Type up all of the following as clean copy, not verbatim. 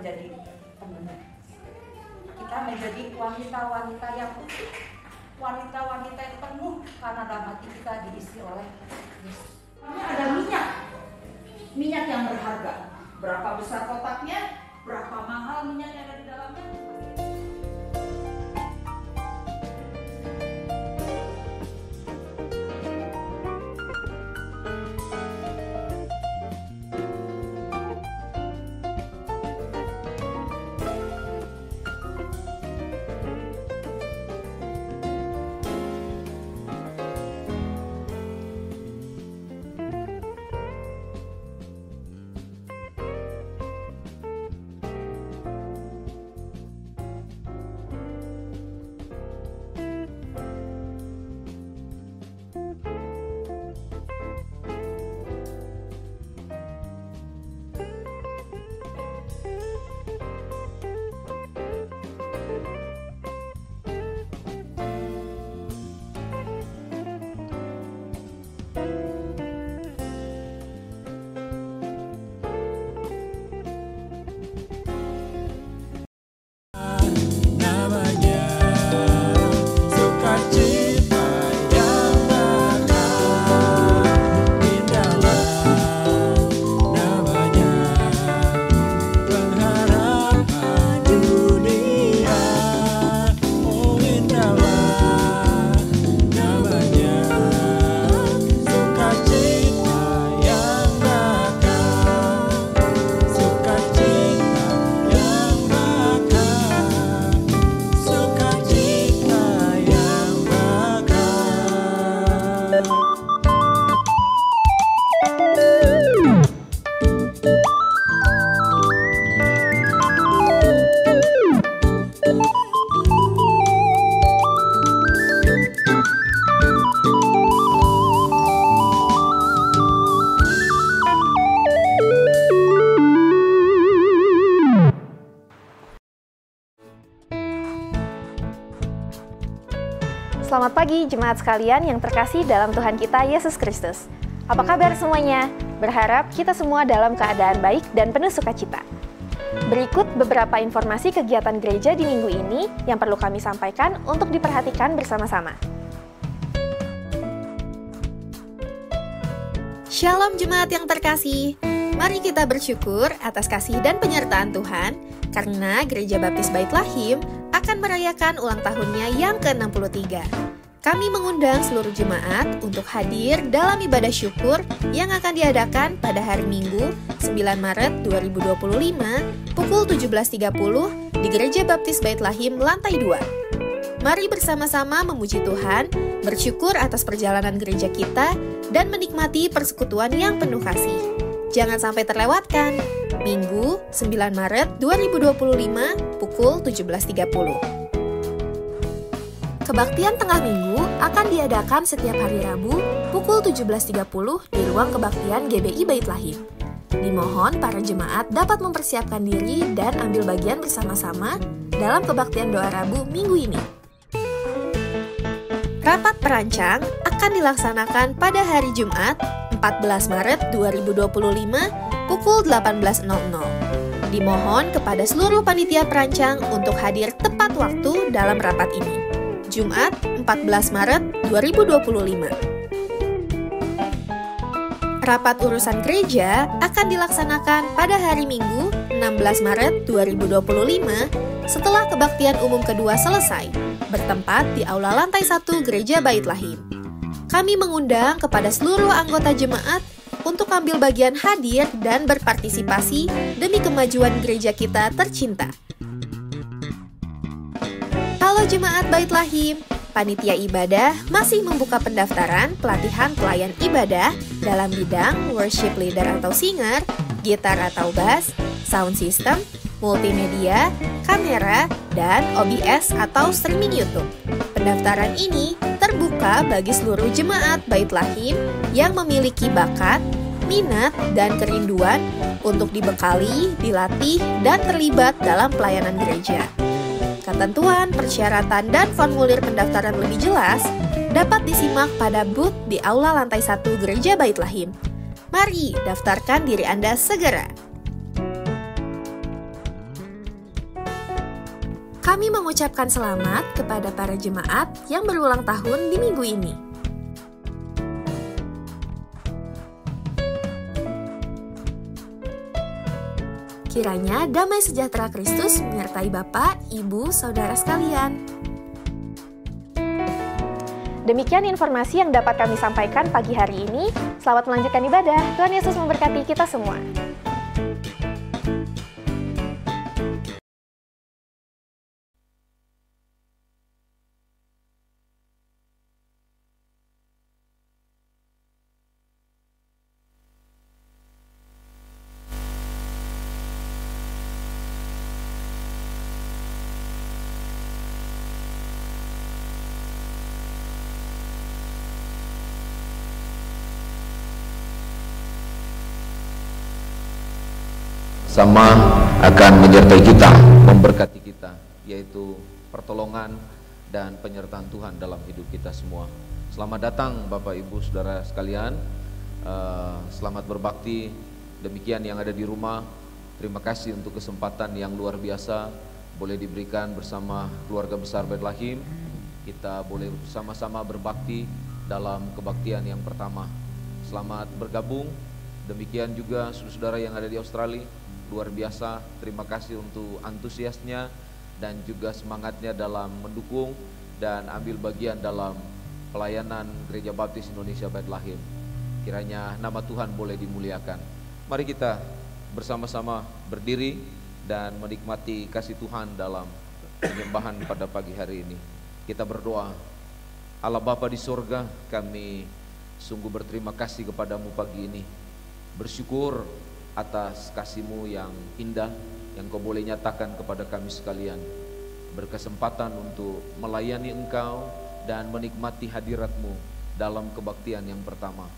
menjadi pembenar. Kita menjadi wanita-wanita yang utuh, wanita-wanita yang penuh karena dalam hati kita diisi oleh Yesus. Ini ada minyak yang berharga. Berapa besar kotaknya, berapa mahal minyak yang ada di dalamnya. Selamat pagi jemaat sekalian yang terkasih dalam Tuhan kita Yesus Kristus. Apa kabar semuanya? Berharap kita semua dalam keadaan baik dan penuh sukacita. Berikut beberapa informasi kegiatan gereja di minggu ini yang perlu kami sampaikan untuk diperhatikan bersama-sama. Shalom jemaat yang terkasih. Mari kita bersyukur atas kasih dan penyertaan Tuhan karena Gereja Baptis Bait Lahim akan merayakan ulang tahunnya yang ke-63. Kami mengundang seluruh jemaat untuk hadir dalam ibadah syukur yang akan diadakan pada hari Minggu 9 Maret 2025 pukul 17.30 di Gereja Baptis Bait Lahim lantai 2. Mari bersama-sama memuji Tuhan, bersyukur atas perjalanan gereja kita, dan menikmati persekutuan yang penuh kasih. Jangan sampai terlewatkan. Minggu 9 Maret 2025 pukul 17.30. Kebaktian tengah minggu akan diadakan setiap hari Rabu pukul 17.30 di ruang kebaktian GBI Bait Lahim. Dimohon para jemaat dapat mempersiapkan diri dan ambil bagian bersama-sama dalam kebaktian doa Rabu minggu ini. Rapat perancang akan dilaksanakan pada hari Jumat 14 Maret 2025 pukul 18.00. Dimohon kepada seluruh panitia perancang untuk hadir tepat waktu dalam rapat ini. Jumat 14 Maret 2025. Rapat urusan gereja akan dilaksanakan pada hari Minggu 16 Maret 2025 setelah kebaktian umum kedua selesai, bertempat di Aula Lantai 1 Gereja Bait Lahim. Kami mengundang kepada seluruh anggota jemaat untuk ambil bagian hadir dan berpartisipasi demi kemajuan gereja kita tercinta. Halo jemaat Bait Lahim, panitia ibadah masih membuka pendaftaran pelatihan pelayan ibadah dalam bidang worship leader atau singer, gitar atau bass, sound system, multimedia, kamera, dan OBS atau streaming YouTube. Pendaftaran ini terbuka bagi seluruh jemaat Bait Lahim yang memiliki bakat, minat, dan kerinduan untuk dibekali, dilatih, dan terlibat dalam pelayanan gereja. Ketentuan, persyaratan, dan formulir pendaftaran lebih jelas dapat disimak pada booth di Aula Lantai 1 Gereja Bait Lahim. Mari daftarkan diri Anda segera. Kami mengucapkan selamat kepada para jemaat yang berulang tahun di minggu ini. Kiranya damai sejahtera Kristus menyertai Bapak, Ibu, Saudara sekalian. Demikian informasi yang dapat kami sampaikan pagi hari ini. Selamat melanjutkan ibadah. Tuhan Yesus memberkati kita semua. Sama akan menyertai kita, memberkati kita, yaitu pertolongan dan penyertaan Tuhan dalam hidup kita semua. Selamat datang Bapak Ibu Saudara sekalian, selamat berbakti. Demikian yang ada di rumah, terima kasih untuk kesempatan yang luar biasa boleh diberikan bersama keluarga besar Bait Lahim. Kita boleh bersama-sama berbakti dalam kebaktian yang pertama. Selamat bergabung. Demikian juga saudara-saudara yang ada di Australia, luar biasa, terima kasih untuk antusiasnya dan juga semangatnya dalam mendukung dan ambil bagian dalam pelayanan Gereja Baptis Indonesia Bait Lahim. Kiranya nama Tuhan boleh dimuliakan. Mari kita bersama-sama berdiri dan menikmati kasih Tuhan dalam penyembahan pada pagi hari ini. Kita berdoa. Allah Bapa di sorga, kami sungguh berterima kasih kepadamu pagi ini. Bersyukur atas kasih-Mu yang indah yang Kau boleh nyatakan kepada kami sekalian. Berkesempatan untuk melayani Engkau dan menikmati hadirat-Mu dalam kebaktian yang pertama.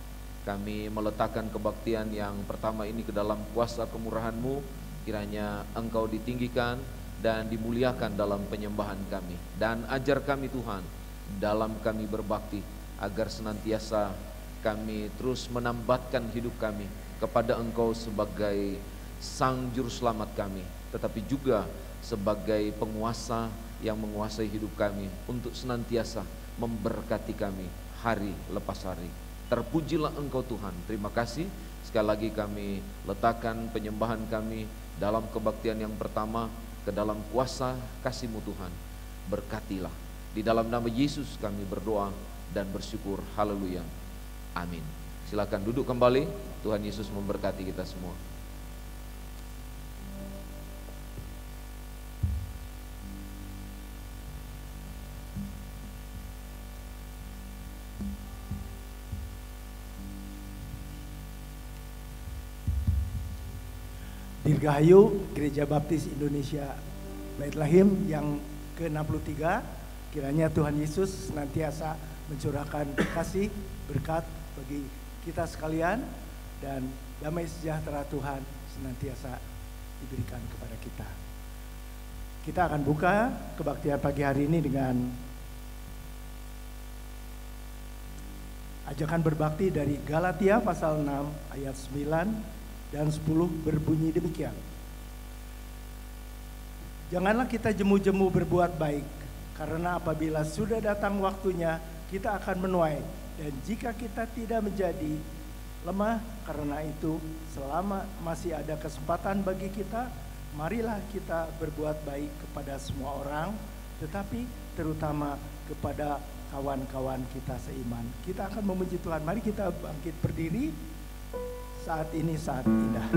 Kami meletakkan kebaktian yang pertama ini ke dalam kuasa kemurahan-Mu. Kiranya Engkau ditinggikan dan dimuliakan dalam penyembahan kami. Dan ajar kami Tuhan dalam kami berbakti, agar senantiasa kami terus menambatkan hidup kami kepada Engkau sebagai Sang Juru Selamat kami, tetapi juga sebagai penguasa yang menguasai hidup kami untuk senantiasa memberkati kami hari lepas hari. Terpujilah Engkau Tuhan. Terima kasih. Sekali lagi kami letakkan penyembahan kami dalam kebaktian yang pertama ke dalam kuasa kasih-Mu Tuhan. Berkatilah. Di dalam nama Yesus kami berdoa dan bersyukur. Haleluya. Amin. Silakan duduk kembali. Tuhan Yesus memberkati kita semua. Dirgahayu Gereja Baptis Indonesia Bait Lahim yang ke-63, kiranya Tuhan Yesus senantiasa mencurahkan kasih, berkat bagi kita sekalian, dan damai sejahtera Tuhan senantiasa diberikan kepada kita. Kita akan buka kebaktian pagi hari ini dengan ajakan berbakti dari Galatia pasal 6 ayat 9 dan 10 berbunyi demikian. Janganlah kita jemu-jemu berbuat baik, karena apabila sudah datang waktunya kita akan menuai, dan jika kita tidak menjadi lemah karena itu, selama masih ada kesempatan bagi kita, marilah kita berbuat baik kepada semua orang, tetapi terutama kepada kawan-kawan kita seiman. Kita akan memuji Tuhan. Mari kita bangkit berdiri. Saat ini saat indah.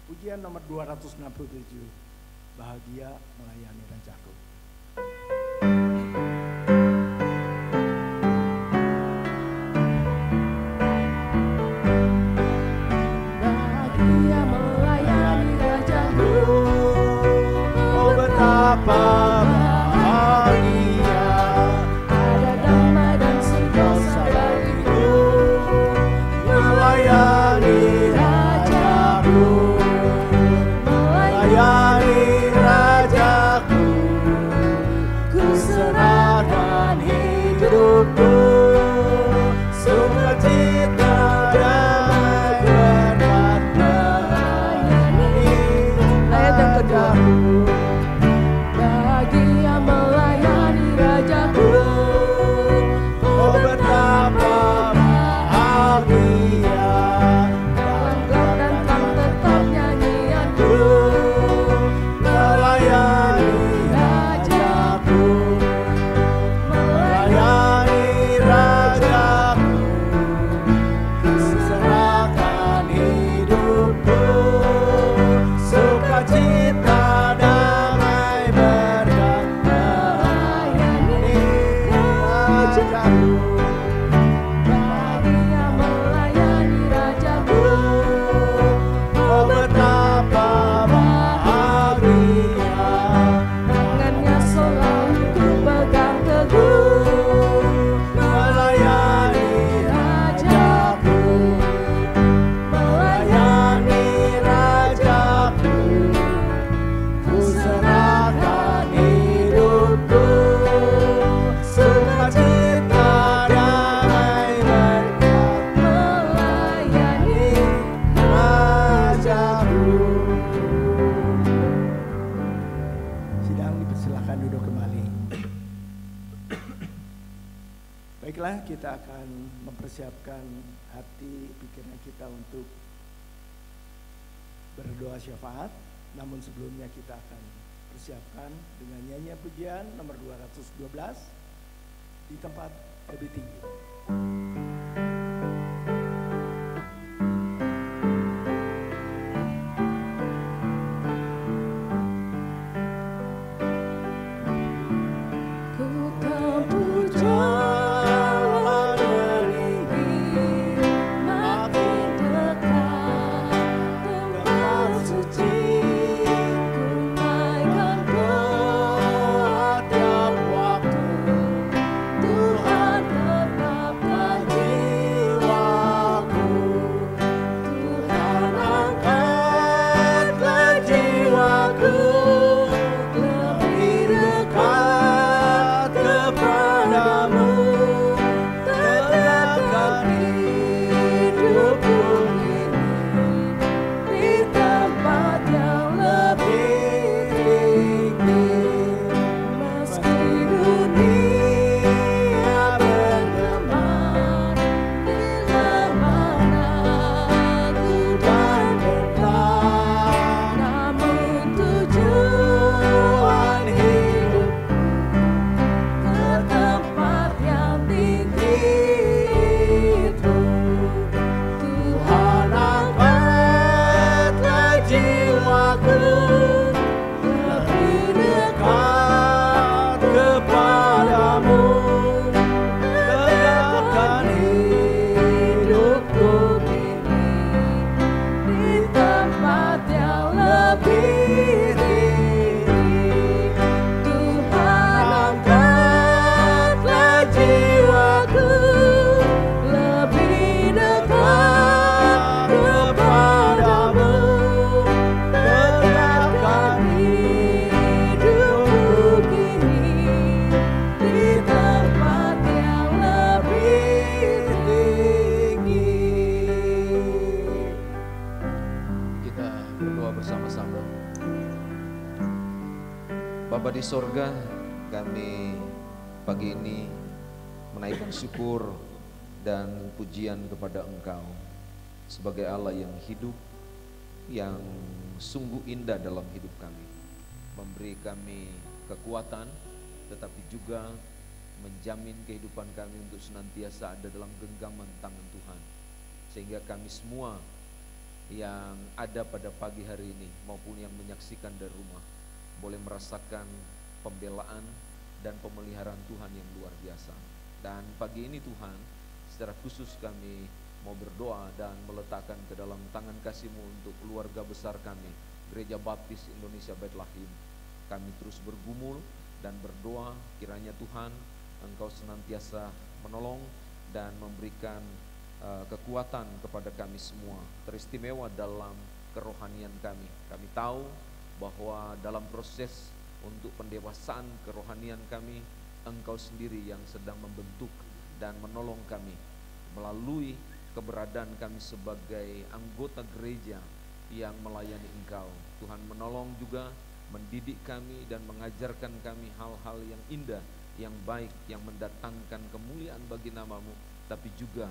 Pujian nomor 267, bahagia melayani Rajaku. Bahagia melayani Rajaku, Oh betapa bahagia, ada damai dan sentosa bagiku. melayani Rajaku, melayani Rajaku. Ku serahkan hidupku, sukacita damai berkat melayani Ayat yang kedua. Rajaku. Bahagia melayani Rajaku, Oh betapa bahagia, dalam gelap dan terang tetap nyanyianku. melayani Rajaku, melayani Rajaku. Ku serahkan hidupku, sukacita damai berkat melayani Rajaku. Bahagia melayani Rajaku, Oh betapa bahagia, tangannya selalu ku pegang teguh. melayani Rajaku, melayani Rajaku. Ku serahkan hidupku, sukacita damai berkat melayani Rajaku. Sidang dipersilakan duduk kembali. Baiklah, kita akan mempersiapkan hati pikiran kita untuk berdoa syafaat. Namun sebelumnya kita akan persiapkan dengan nyanyian pujian nomor 212 di tempat lebih tinggi. Ku tempuh jalan meninggi, makin dekat tempat suci. Ku naikkan doa tiap waktu, Tuhan tetapkan jiwaku. Tuhan angkatlah jiwaku lebih dekat kepadamu, tegakkan hidupku ini di tempat yang lebih tinggi. Meski dunia bergema, bila mana ku dan bertahan, namun tujuan hidup ke tempat yang tinggi itu. Tuhan angkatlah jiwaku lebih dekat kepadamu, tegakkan hidupku ini di tempat yang lebih tinggi. Tuhan angkatlah jiwaku lebih dekat kepadamu, tegakkan hidupku ini di tempat yang lebih tinggi. Kita berdoa bersama-sama. Bapa di sorga, kami pagi ini menaikkan syukur dan pujian kepada Engkau sebagai Allah yang hidup, yang sungguh indah dalam hidup kami, memberi kami kekuatan, tetapi juga menjamin kehidupan kami untuk senantiasa ada dalam genggaman tangan Tuhan, sehingga kami semua yang ada pada pagi hari ini maupun yang menyaksikan dari rumah boleh merasakan pembelaan dan pemeliharaan Tuhan yang luar biasa. Dan pagi ini Tuhan, secara khusus kami mau berdoa dan meletakkan ke dalam tangan kasih-Mu untuk keluarga besar kami, Gereja Baptis Indonesia Bethlehem. Kami terus bergumul dan berdoa kiranya Tuhan Engkau senantiasa menolong dan memberikan kekuatan kepada kami semua, teristimewa dalam kerohanian kami. Kami tahu bahwa dalam proses untuk pendewasaan kerohanian kami, Engkau sendiri yang sedang membentuk dan menolong kami melalui keberadaan kami sebagai anggota gereja yang melayani Engkau. Tuhan menolong juga mendidik kami dan mengajarkan kami hal-hal yang indah, yang baik, yang mendatangkan kemuliaan bagi nama-Mu, tapi juga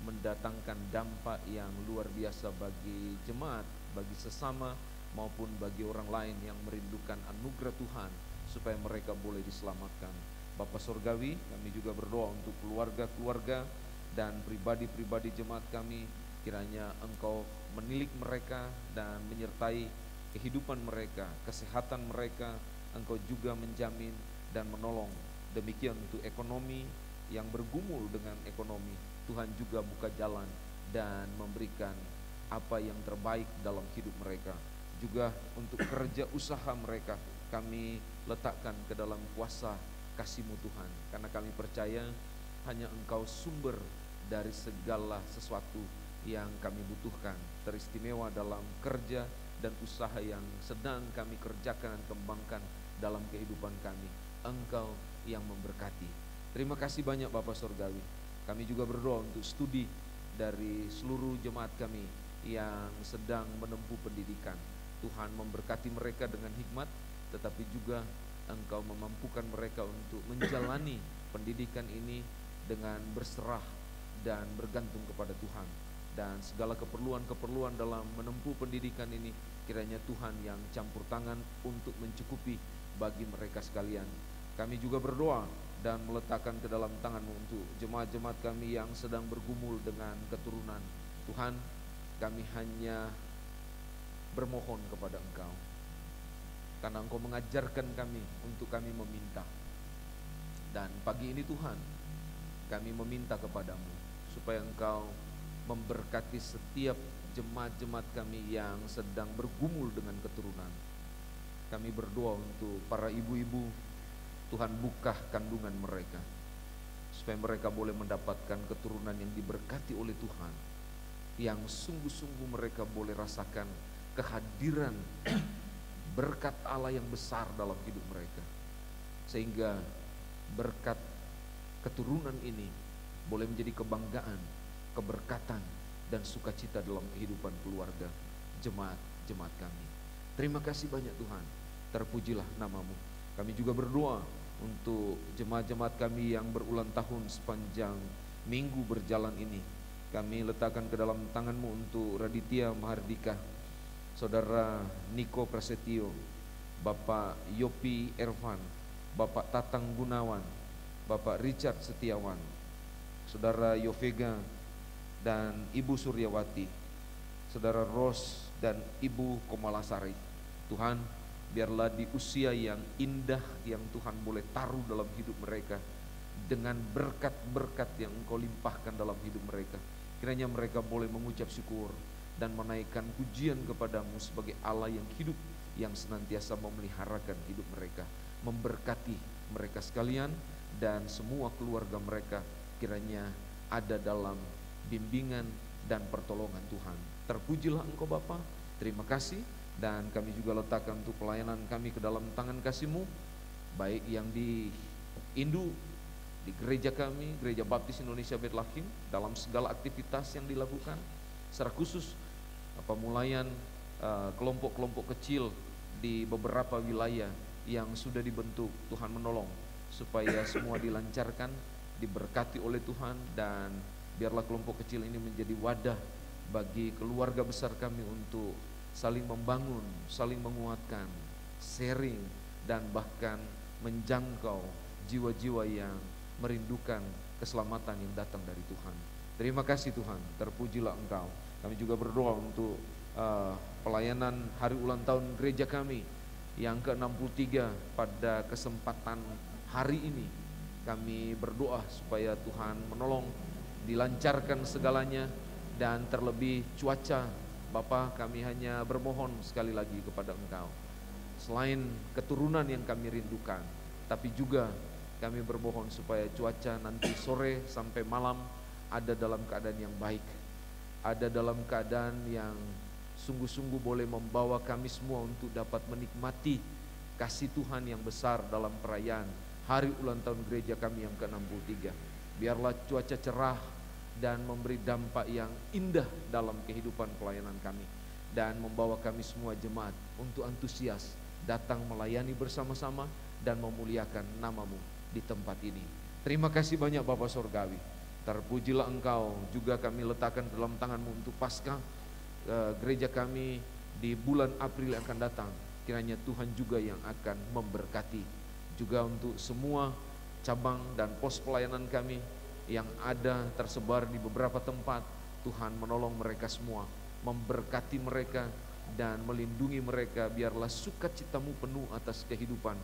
mendatangkan dampak yang luar biasa bagi jemaat, bagi sesama, maupun bagi orang lain yang merindukan anugerah Tuhan supaya mereka boleh diselamatkan. Bapa Surgawi, kami juga berdoa untuk keluarga-keluarga dan pribadi-pribadi jemaat kami, kiranya Engkau menilik mereka dan menyertai kehidupan mereka, kesehatan mereka. Engkau juga menjamin dan menolong. Demikian untuk ekonomi yang bergumul dengan ekonomi, Tuhan juga buka jalan dan memberikan apa yang terbaik dalam hidup mereka. Juga untuk kerja usaha mereka, kami letakkan ke dalam kuasa kasih-Mu Tuhan, karena kami percaya hanya Engkau sumber dari segala sesuatu yang kami butuhkan, teristimewa dalam kerja dan usaha yang sedang kami kerjakan dan kembangkan dalam kehidupan kami. Engkau yang memberkati. Terima kasih banyak Bapak Surgawi. Kami juga berdoa untuk studi dari seluruh jemaat kami yang sedang menempuh pendidikan. Tuhan memberkati mereka dengan hikmat, tetapi juga Engkau memampukan mereka untuk menjalani pendidikan ini dengan berserah dan bergantung kepada Tuhan. Dan segala keperluan-keperluan dalam menempuh pendidikan ini, kiranya Tuhan yang campur tangan untuk mencukupi bagi mereka sekalian. Kami juga berdoa dan meletakkan ke dalam tangan-Mu untuk jemaat-jemaat kami yang sedang bergumul dengan keturunan. Tuhan, kami hanya bermohon kepada Engkau, karena Engkau mengajarkan kami untuk kami meminta. Dan pagi ini Tuhan, kami meminta kepada-Mu supaya Engkau memberkati setiap jemaat-jemaat kami yang sedang bergumul dengan keturunan. Kami berdoa untuk para ibu-ibu, Tuhan buka kandungan mereka, supaya mereka boleh mendapatkan keturunan yang diberkati oleh Tuhan, yang sungguh-sungguh mereka boleh rasakan kehadiran berkat Allah yang besar dalam hidup mereka, sehingga berkat keturunan ini boleh menjadi kebanggaan, keberkatan, dan sukacita dalam kehidupan keluarga jemaat-jemaat kami. Terima kasih banyak Tuhan, terpujilah nama-Mu. Kami juga berdoa untuk jemaat-jemaat kami yang berulang tahun sepanjang minggu berjalan ini. Kami letakkan ke dalam tangan-Mu untuk Raditya Mahardika, Saudara Niko Prasetyo, Bapak Yopi Ervan, Bapak Tatang Gunawan, Bapak Richard Setiawan, Saudara Yovega dan Ibu Suryawati, Saudara Ros dan Ibu Komalasari. Tuhan, biarlah di usia yang indah yang Tuhan boleh taruh dalam hidup mereka, dengan berkat-berkat yang Engkau limpahkan dalam hidup mereka, kiranya mereka boleh mengucap syukur dan menaikkan pujian kepada-Mu sebagai Allah yang hidup, yang senantiasa memeliharakan hidup mereka. Memberkati mereka sekalian dan semua keluarga mereka, kiranya ada dalam bimbingan dan pertolongan Tuhan. Terpujilah Engkau Bapa. Terima kasih. Dan kami juga letakkan untuk pelayanan kami ke dalam tangan kasih-Mu, baik yang di Indu, di gereja kami, Gereja Baptis Indonesia Bethlehem, dalam segala aktivitas yang dilakukan, secara khusus pemulaian kelompok-kelompok kecil di beberapa wilayah yang sudah dibentuk. Tuhan menolong supaya semua dilancarkan, diberkati oleh Tuhan, dan biarlah kelompok kecil ini menjadi wadah bagi keluarga besar kami untuk saling membangun, saling menguatkan, sharing, dan bahkan menjangkau jiwa-jiwa yang merindukan keselamatan yang datang dari Tuhan. Terima kasih Tuhan, terpujilah Engkau. Kami juga berdoa untuk pelayanan hari ulang tahun gereja kami yang ke-63 pada kesempatan hari ini. Kami berdoa supaya Tuhan menolong, dilancarkan segalanya, dan terlebih cuaca. Bapa, kami hanya bermohon sekali lagi kepada Engkau, selain keturunan yang kami rindukan, tapi juga kami bermohon supaya cuaca nanti sore sampai malam ada dalam keadaan yang baik, ada dalam keadaan yang sungguh-sungguh boleh membawa kami semua untuk dapat menikmati kasih Tuhan yang besar dalam perayaan hari ulang tahun gereja kami yang ke-63. Biarlah cuaca cerah dan memberi dampak yang indah dalam kehidupan pelayanan kami, dan membawa kami semua jemaat untuk antusias datang melayani bersama-sama dan memuliakan nama-Mu di tempat ini. Terima kasih banyak Bapa Sorgawi. Terpujilah Engkau. Juga kami letakkan dalam tangan-Mu untuk Paskah gereja kami di bulan April yang akan datang. Kiranya Tuhan juga yang akan memberkati. Juga untuk semua cabang dan pos pelayanan kami yang ada tersebar di beberapa tempat, Tuhan menolong mereka semua, memberkati mereka dan melindungi mereka. Biarlah sukacita-Mu penuh atas kehidupan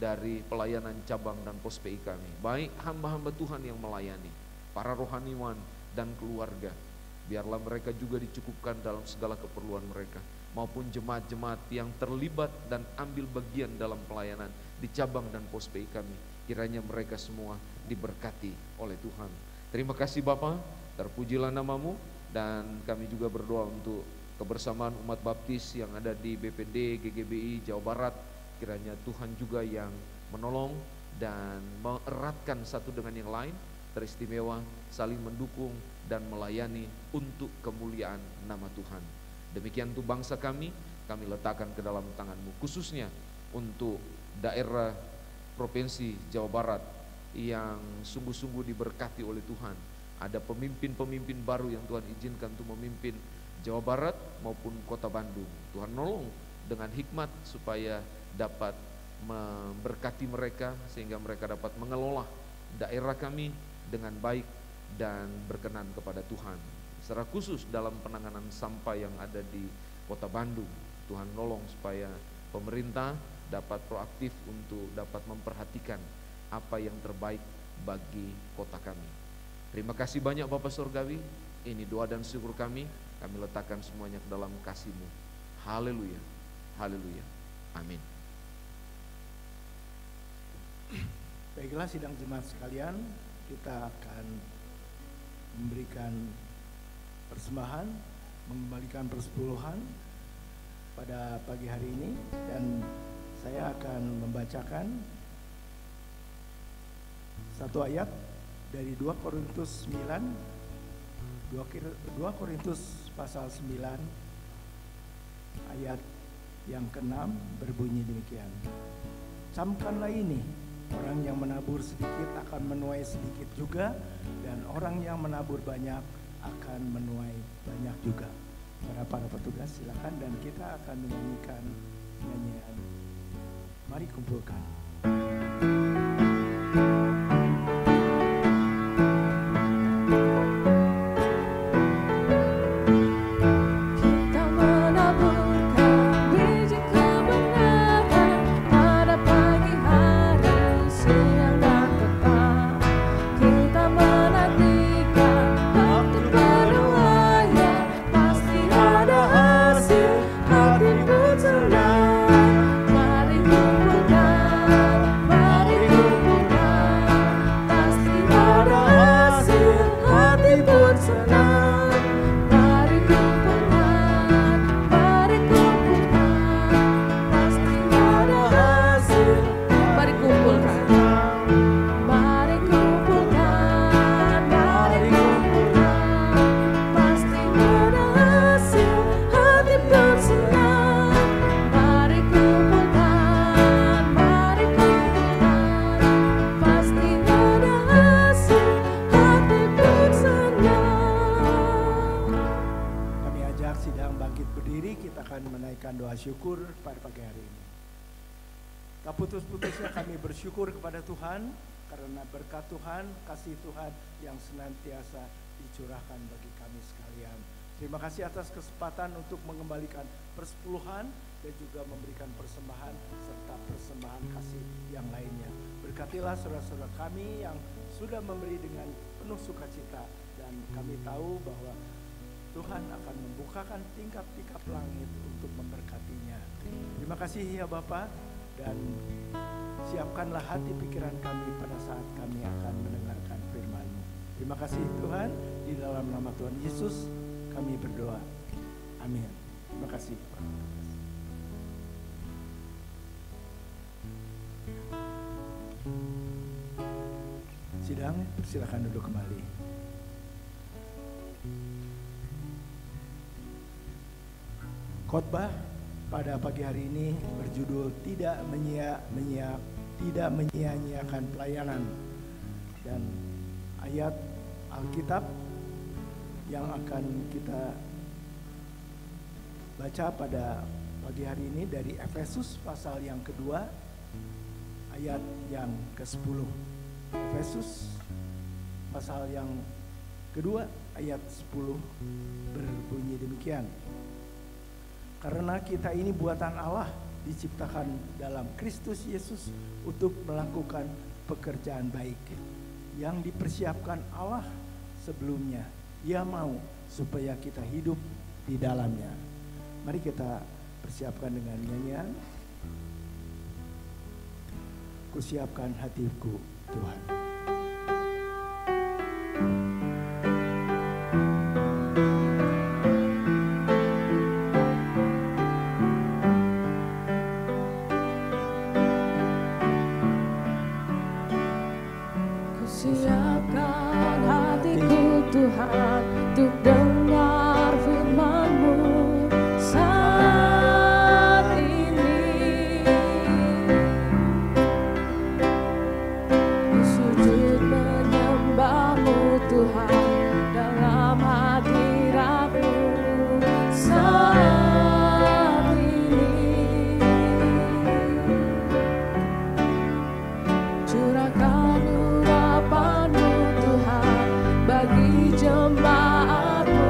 dari pelayanan cabang dan pos PI kami, baik hamba-hamba Tuhan yang melayani, para rohaniwan dan keluarga. Biarlah mereka juga dicukupkan dalam segala keperluan mereka, maupun jemaat-jemaat yang terlibat dan ambil bagian dalam pelayanan di cabang dan pos PI kami. Kiranya mereka semua diberkati oleh Tuhan. Terima kasih Bapa, terpujilah nama-Mu, dan kami juga berdoa untuk kebersamaan umat baptis yang ada di BPD GGBI Jawa Barat. Kiranya Tuhan juga yang menolong dan mengeratkan satu dengan yang lain, teristimewa, saling mendukung dan melayani untuk kemuliaan nama Tuhan. Demikian untuk bangsa kami letakkan ke dalam tangan-Mu, khususnya untuk daerah Provinsi Jawa Barat yang sungguh-sungguh diberkati oleh Tuhan. Ada pemimpin-pemimpin baru yang Tuhan izinkan untuk memimpin Jawa Barat maupun Kota Bandung. Tuhan nolong dengan hikmat supaya dapat memberkati mereka, sehingga mereka dapat mengelola daerah kami dengan baik dan berkenan kepada Tuhan. Secara khusus dalam penanganan sampah yang ada di Kota Bandung, Tuhan nolong supaya pemerintah dapat proaktif untuk dapat memperhatikan apa yang terbaik bagi kota kami. Terima kasih banyak Bapak Surgawi. Ini doa dan syukur kami letakkan semuanya ke dalam kasih-Mu. Haleluya, haleluya, amin. Baiklah sidang jemaat sekalian, kita akan memberikan persembahan, mengembalikan persepuluhan pada pagi hari ini, dan saya akan membacakan satu ayat dari 2 Korintus 9, 2 Korintus pasal 9 ayat yang ke-6 berbunyi demikian. Camkanlah ini, orang yang menabur sedikit akan menuai sedikit juga, dan orang yang menabur banyak akan menuai banyak juga. Para petugas silakan, dan kita akan menyanyikan nyanyian Mari Kumpulkan. Syukur pada pagi hari ini. Tak putus-putusnya kami bersyukur kepada Tuhan karena berkat Tuhan, kasih Tuhan yang senantiasa dicurahkan bagi kami sekalian Terima kasih atas kesempatan untuk mengembalikan persepuluhan dan juga memberikan persembahan serta persembahan kasih yang lainnya. Berkatilah saudara-saudara kami yang sudah memberi dengan penuh sukacita, dan kami tahu bahwa Tuhan akan membukakan tingkap-tingkap langit untuk memberkatinya. Terima kasih ya Bapa, dan siapkanlah hati pikiran kami pada saat kami akan mendengarkan firman-Mu. Terima kasih Tuhan, di dalam nama Tuhan Yesus kami berdoa. Amin. Terima kasih. Sidang, silakan duduk kembali. Khotbah pada pagi hari ini berjudul tidak menyia-nyiakan pelayanan, dan ayat Alkitab yang akan kita baca pada pagi hari ini dari Efesus pasal yang kedua ayat yang ke-10. Efesus pasal yang kedua ayat 10 berbunyi demikian. Karena kita ini buatan Allah, diciptakan dalam Kristus Yesus untuk melakukan pekerjaan baik yang dipersiapkan Allah sebelumnya. Ia mau supaya kita hidup di dalamnya. Mari kita persiapkan dengan nyanyian Kusiapkan hatiku Tuhan. Kusiapkan hatiku Tuhan untuk dengar firman-Mu saat ini. Ku sujud menyembah-Mu Tuhan dalam hadirat-Mu saat ini. Curahkan urapan-Mu Tuhan bagi jemaat-Mu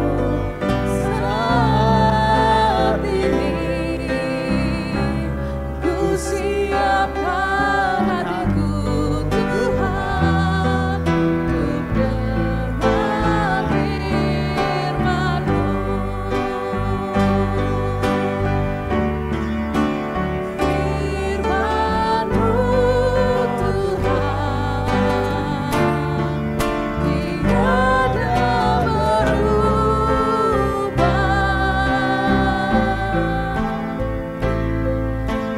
saat ini. Ku siapkan hatiku Tuhan untuk dengar firman-Mu. Firman-Mu Tuhan tiada berubah,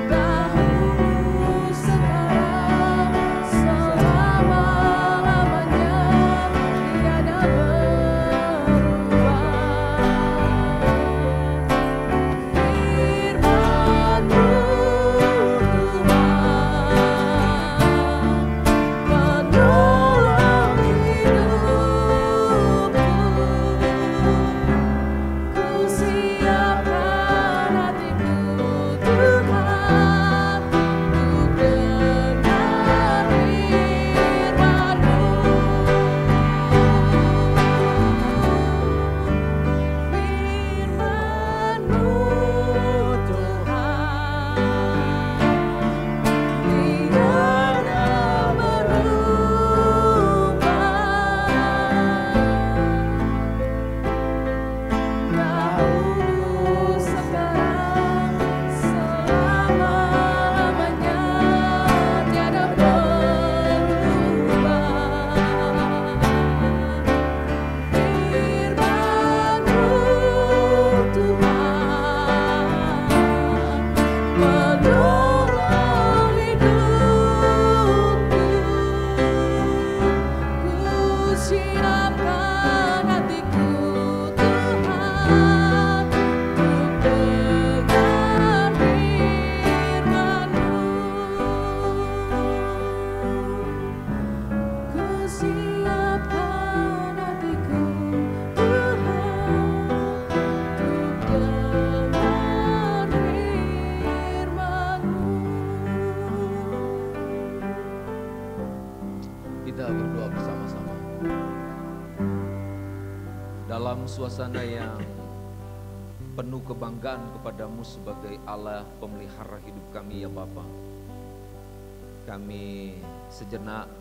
dahulu sekarang selama-lamanya tiada berubah. Firman-Mu Tuhan penolong hidupku. Ku siapkan hatiku Tuhan untuk dengar firman-Mu. Firman-Mu Tuhan tiada berubah, dahulu sekarang selama-lamanya tiada berubah. Firman-Mu Tuhan penolong hidupku. Ku siapkan hatiku Tuhan untuk dengar firman-Mu. Ku siapkan hatiku Tuhan untuk dengar firman-Mu. Kita berdoa bersama-sama dalam suasana yang penuh kebanggaan kepadamu sebagai Allah pemelihara hidup kami ya Bapa. Kami sejenak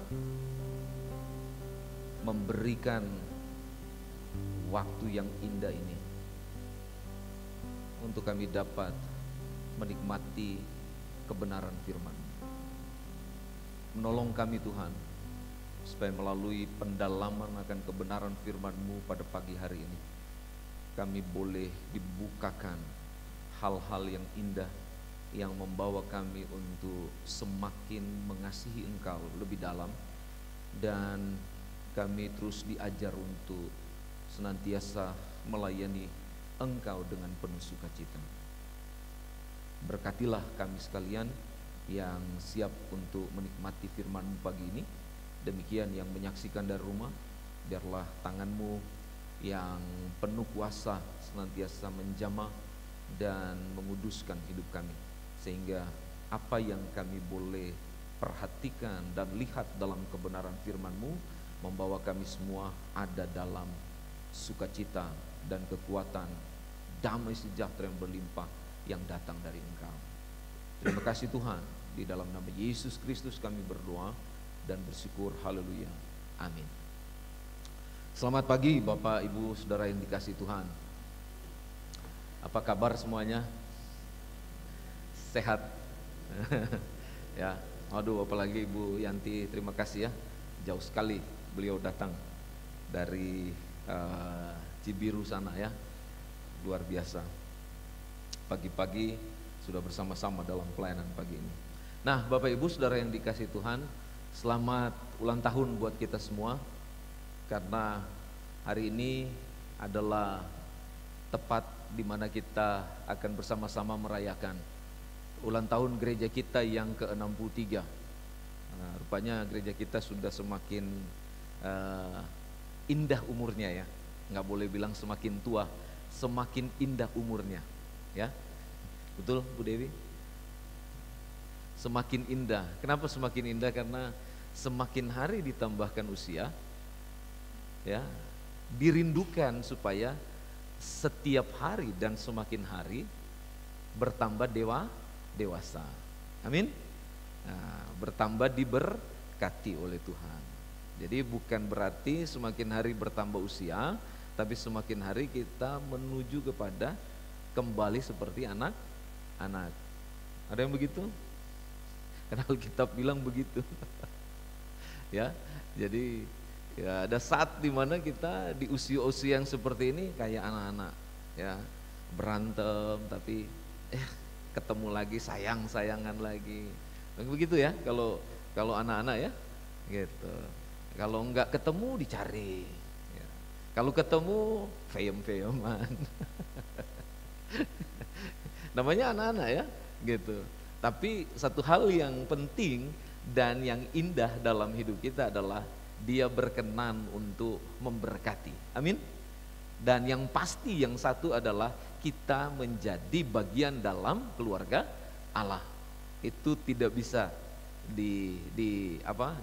memberikan waktu yang indah ini untuk kami dapat menikmati kebenaran firman. Menolong kami Tuhan, supaya melalui pendalaman akan kebenaran firman-Mu pada pagi hari ini, kami boleh dibukakan hal-hal yang indah yang membawa kami untuk semakin mengasihi Engkau lebih dalam, dan kami terus diajar untuk senantiasa melayani Engkau dengan penuh sukacita. Berkatilah kami sekalian yang siap untuk menikmati firman-Mu pagi ini. Demikian yang menyaksikan dari rumah, biarlah tangan-Mu yang penuh kuasa senantiasa menjamah dan menguduskan hidup kami, sehingga apa yang kami boleh perhatikan dan lihat dalam kebenaran firman-Mu membawa kami semua ada dalam sukacita dan kekuatan, damai sejahtera yang berlimpah yang datang dari Engkau. Terima kasih Tuhan, di dalam nama Yesus Kristus kami berdoa dan bersyukur. Haleluya, amin. Selamat pagi Bapak Ibu Saudara yang dikasihi Tuhan. Apa kabar semuanya? Sehat? Ya, aduh apalagi Ibu Yanti, terima kasih ya. Jauh sekali beliau datang dari Cibiru sana ya. Luar biasa. Pagi-pagi sudah bersama-sama dalam pelayanan pagi ini. Nah, Bapak Ibu Saudara yang dikasihi Tuhan, selamat ulang tahun buat kita semua, karena hari ini adalah tepat di mana kita akan bersama-sama merayakan ulang tahun gereja kita yang ke-63. Nah, rupanya gereja kita sudah semakin indah umurnya ya, nggak boleh bilang semakin tua, semakin indah umurnya ya. Betul Bu Dewi? Semakin indah. Kenapa semakin indah? Karena semakin hari ditambahkan usia, ya, dirindukan supaya setiap hari dan semakin hari bertambah dewasa. Amin. Nah, bertambah diberkati oleh Tuhan. Jadi bukan berarti semakin hari bertambah usia, tapi semakin hari kita menuju kepada kembali seperti anak-anak. Ada yang begitu? Karena Alkitab bilang begitu. Ya, jadi ya ada saat dimana kita di usia-usia yang seperti ini kayak anak-anak, ya, berantem tapi ketemu lagi, sayang-sayangan lagi. Begitu ya kalau anak-anak ya, gitu. Kalau enggak ketemu dicari, ya. Kalau ketemu feyem-feyeman. Namanya anak-anak ya, gitu. Tapi satu hal yang penting dan yang indah dalam hidup kita adalah Dia berkenan untuk memberkati. Amin. Dan yang pasti yang satu adalah kita menjadi bagian dalam keluarga Allah. Itu tidak bisa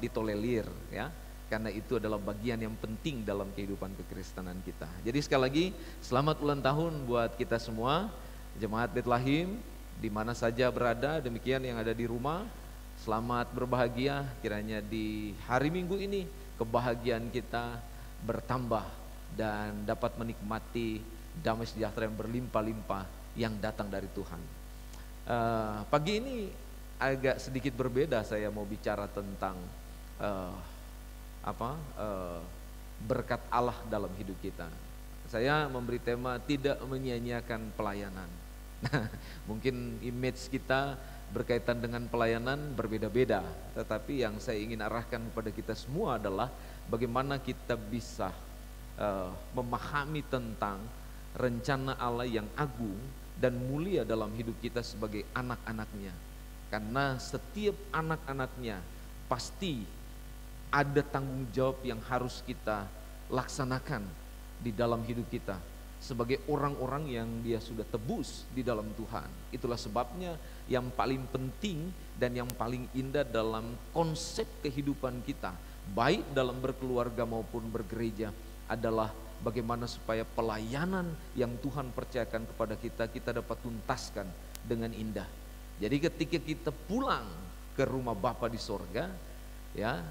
ditolerir ya. Karena itu adalah bagian yang penting dalam kehidupan kekristenan kita. Jadi sekali lagi selamat ulang tahun buat kita semua, Jemaat Bethlehem di mana saja berada, demikian yang ada di rumah. Selamat berbahagia, kiranya di hari Minggu ini kebahagiaan kita bertambah dan dapat menikmati damai sejahtera yang berlimpah-limpah yang datang dari Tuhan. Pagi ini agak sedikit berbeda, saya mau bicara tentang berkat Allah dalam hidup kita. Saya memberi tema tidak menyia-nyiakan pelayanan. Nah, mungkin image kita berkaitan dengan pelayanan berbeda-beda, tetapi yang saya ingin arahkan kepada kita semua adalah bagaimana kita bisa memahami tentang rencana Allah yang agung dan mulia dalam hidup kita sebagai anak-anaknya. Karena setiap anak-anaknya pasti ada tanggung jawab yang harus kita laksanakan di dalam hidup kita sebagai orang-orang yang Dia sudah tebus di dalam Tuhan. Itulah sebabnya yang paling penting dan yang paling indah dalam konsep kehidupan kita, baik dalam berkeluarga maupun bergereja, adalah bagaimana supaya pelayanan yang Tuhan percayakan kepada kita dapat tuntaskan dengan indah. Jadi ketika kita pulang ke rumah Bapa di sorga, ya,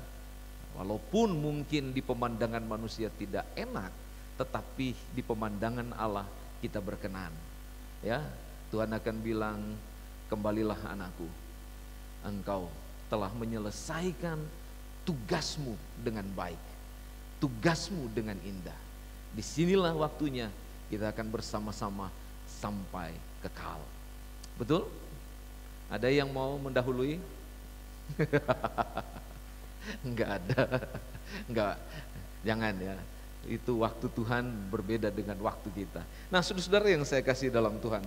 walaupun mungkin di pemandangan manusia tidak enak, tetapi di pemandangan Allah kita berkenan. Ya, Tuhan akan bilang, kembalilah anakku, engkau telah menyelesaikan tugasmu dengan baik, tugasmu dengan indah. Disinilah waktunya kita akan bersama-sama sampai kekal. Betul? Ada yang mau mendahului? Enggak ada. Enggak, jangan ya. Itu waktu Tuhan berbeda dengan waktu kita. Nah, saudara-saudara yang saya kasih dalam Tuhan,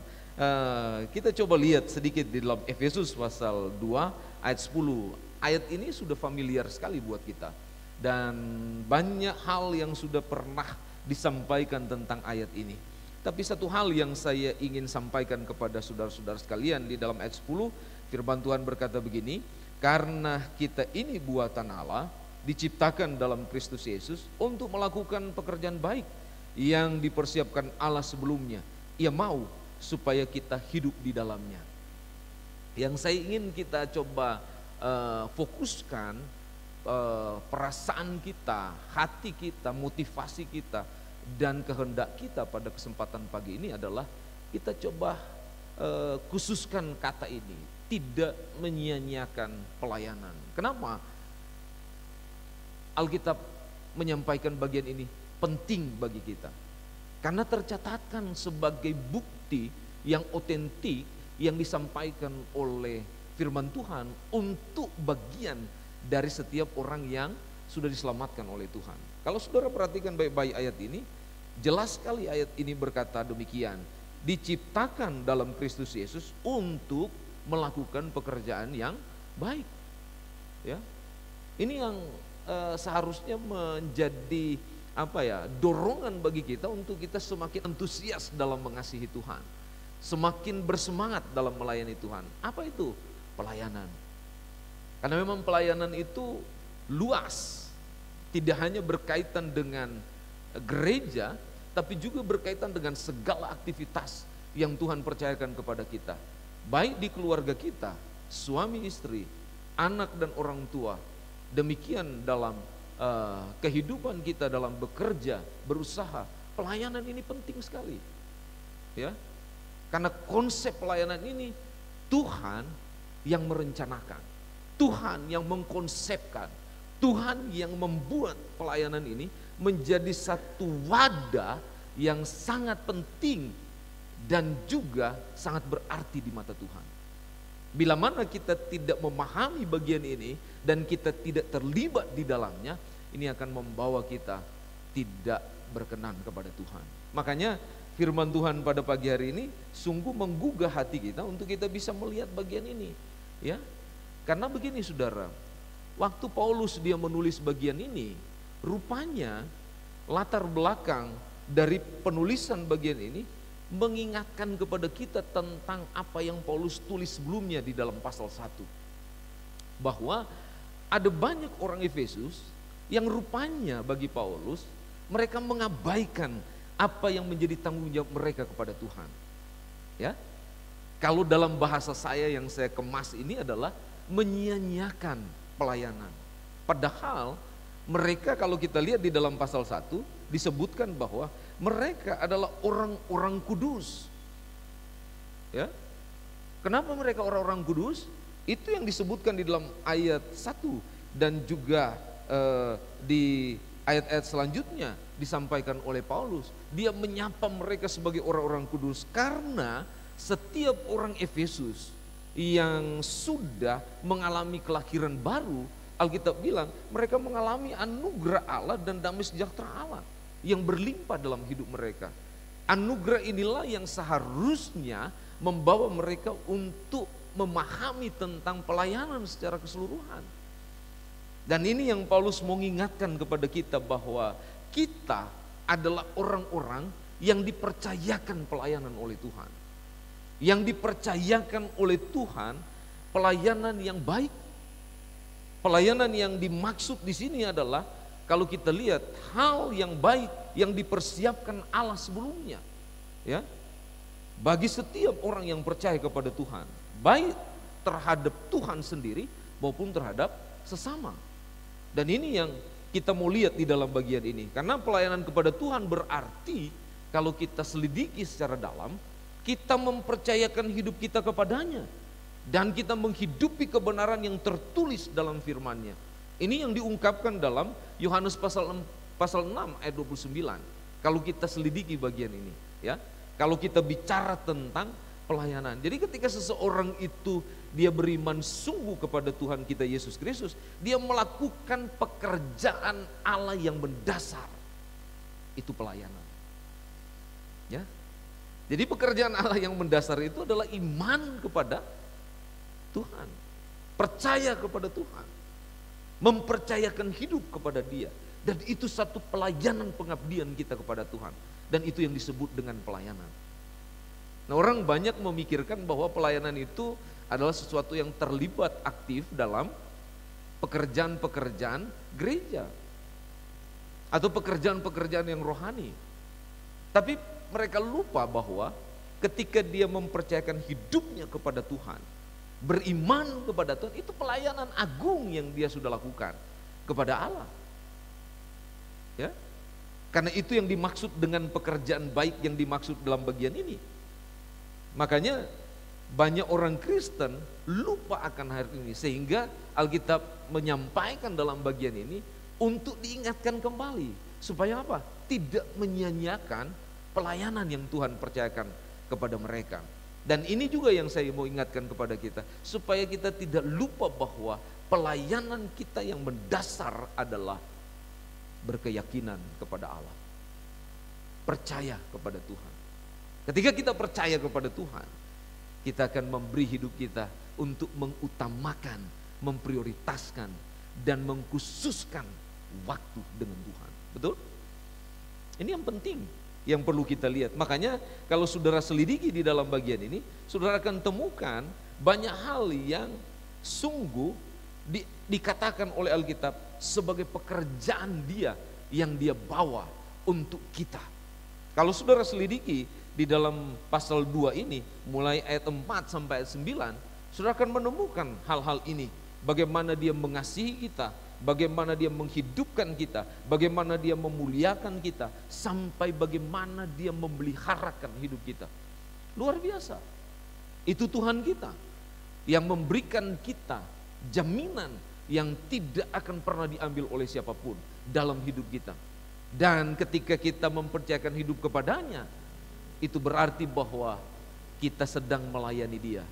kita coba lihat sedikit di dalam Efesus pasal 2 ayat 10. Ayat ini sudah familiar sekali buat kita, dan banyak hal yang sudah pernah disampaikan tentang ayat ini. Tapi satu hal yang saya ingin sampaikan kepada saudara-saudara sekalian, di dalam ayat 10 firman Tuhan berkata begini, karena kita ini buatan Allah, diciptakan dalam Kristus Yesus untuk melakukan pekerjaan baik yang dipersiapkan Allah sebelumnya. Ia mau supaya kita hidup di dalamnya. Yang saya ingin kita coba fokuskan, perasaan kita, hati kita, motivasi kita, dan kehendak kita pada kesempatan pagi ini adalah kita coba khususkan kata ini, tidak menyia-nyiakan pelayanan. Kenapa Alkitab menyampaikan bagian ini penting bagi kita? Karena tercatatkan sebagai bukti yang otentik yang disampaikan oleh firman Tuhan untuk bagian dari setiap orang yang sudah diselamatkan oleh Tuhan. Kalau saudara perhatikan baik-baik ayat ini, jelas sekali ayat ini berkata demikian, diciptakan dalam Kristus Yesus untuk melakukan pekerjaan yang baik. Ya, ini yang seharusnya menjadi dorongan bagi kita untuk kita semakin antusias dalam mengasihi Tuhan, semakin bersemangat dalam melayani Tuhan. Apa itu? Pelayanan. Karena memang pelayanan itu luas, tidak hanya berkaitan dengan gereja, tapi juga berkaitan dengan segala aktivitas yang Tuhan percayakan kepada kita, baik di keluarga kita, suami istri, anak dan orang tua. Demikian dalam kehidupan kita dalam bekerja, berusaha, pelayanan ini penting sekali. Ya, karena konsep pelayanan ini Tuhan yang merencanakan, Tuhan yang mengkonsepkan, Tuhan yang membuat pelayanan ini menjadi satu wadah yang sangat penting dan juga sangat berarti di mata Tuhan. Bila mana kita tidak memahami bagian ini dan kita tidak terlibat di dalamnya, ini akan membawa kita tidak berkenan kepada Tuhan. Makanya firman Tuhan pada pagi hari ini sungguh menggugah hati kita untuk kita bisa melihat bagian ini. Ya, karena begini saudara, waktu Paulus dia menulis bagian ini, rupanya latar belakang dari penulisan bagian ini mengingatkan kepada kita tentang apa yang Paulus tulis sebelumnya di dalam pasal 1. Bahwa ada banyak orang Efesus yang rupanya bagi Paulus mereka mengabaikan apa yang menjadi tanggung jawab mereka kepada Tuhan. Ya, kalau dalam bahasa saya yang saya kemas ini adalah menyia-nyiakan pelayanan. Padahal mereka kalau kita lihat di dalam pasal 1 disebutkan bahwa mereka adalah orang-orang kudus. Ya. Kenapa mereka orang-orang kudus? Itu yang disebutkan di dalam ayat 1 dan juga di ayat-ayat selanjutnya disampaikan oleh Paulus. Dia menyapa mereka sebagai orang-orang kudus karena setiap orang Efesus yang sudah mengalami kelahiran baru, Alkitab bilang mereka mengalami anugerah Allah dan damai sejahtera Allah yang berlimpah dalam hidup mereka. Anugerah inilah yang seharusnya membawa mereka untuk memahami tentang pelayanan secara keseluruhan. Dan ini yang Paulus mengingatkan kepada kita bahwa kita adalah orang-orang yang dipercayakan pelayanan oleh Tuhan. Yang dipercayakan oleh Tuhan pelayanan yang baik. Pelayanan yang dimaksud di sini adalah kalau kita lihat hal yang baik yang dipersiapkan Allah sebelumnya. Ya. Bagi setiap orang yang percaya kepada Tuhan, baik terhadap Tuhan sendiri maupun terhadap sesama. Dan ini yang kita mau lihat di dalam bagian ini. Karena pelayanan kepada Tuhan berarti kalau kita selidiki secara dalam, kita mempercayakan hidup kita kepadanya. Dan kita menghidupi kebenaran yang tertulis dalam firman-Nya. Ini yang diungkapkan dalam Yohanes pasal 6 ayat 29. Kalau kita selidiki bagian ini, ya. Kalau kita bicara tentang pelayanan. Jadi ketika seseorang itu dia beriman sungguh kepada Tuhan kita Yesus Kristus, dia melakukan pekerjaan Allah yang mendasar. Itu pelayanan. Ya. Jadi pekerjaan Allah yang mendasar itu adalah iman kepada Tuhan. Percaya kepada Tuhan. Mempercayakan hidup kepada Dia. Dan itu satu pelayanan pengabdian kita kepada Tuhan. Dan itu yang disebut dengan pelayanan. Nah, orang banyak memikirkan bahwa pelayanan itu adalah sesuatu yang terlibat aktif dalam pekerjaan-pekerjaan gereja. Atau pekerjaan-pekerjaan yang rohani. Tapi mereka lupa bahwa ketika dia mempercayakan hidupnya kepada Tuhan, beriman kepada Tuhan, itu pelayanan agung yang dia sudah lakukan kepada Allah. Ya. Karena itu yang dimaksud dengan pekerjaan baik yang dimaksud dalam bagian ini. Makanya banyak orang Kristen lupa akan hal ini, sehingga Alkitab menyampaikan dalam bagian ini untuk diingatkan kembali. Supaya apa? Tidak menyia-nyiakan pelayanan yang Tuhan percayakan kepada mereka. Dan ini juga yang saya mau ingatkan kepada kita, supaya kita tidak lupa bahwa pelayanan kita yang mendasar adalah berkeyakinan kepada Allah, percaya kepada Tuhan. Ketika kita percaya kepada Tuhan, kita akan memberi hidup kita untuk mengutamakan, memprioritaskan, dan mengkhususkan waktu dengan Tuhan. Betul? Ini yang penting, yang perlu kita lihat. Makanya kalau saudara selidiki di dalam bagian ini, saudara akan temukan banyak hal yang sungguh dikatakan oleh Alkitab sebagai pekerjaan Dia yang Dia bawa untuk kita. Kalau saudara selidiki di dalam pasal 2 ini, mulai ayat 4 sampai ayat 9, saudara akan menemukan hal-hal ini. Bagaimana Dia mengasihi kita, bagaimana Dia menghidupkan kita, bagaimana Dia memuliakan kita, sampai bagaimana Dia memeliharakan hidup kita. Luar biasa. Itu Tuhan kita yang memberikan kita jaminan yang tidak akan pernah diambil oleh siapapun dalam hidup kita. Dan ketika kita mempercayakan hidup kepadanya, itu berarti bahwa kita sedang melayani Dia.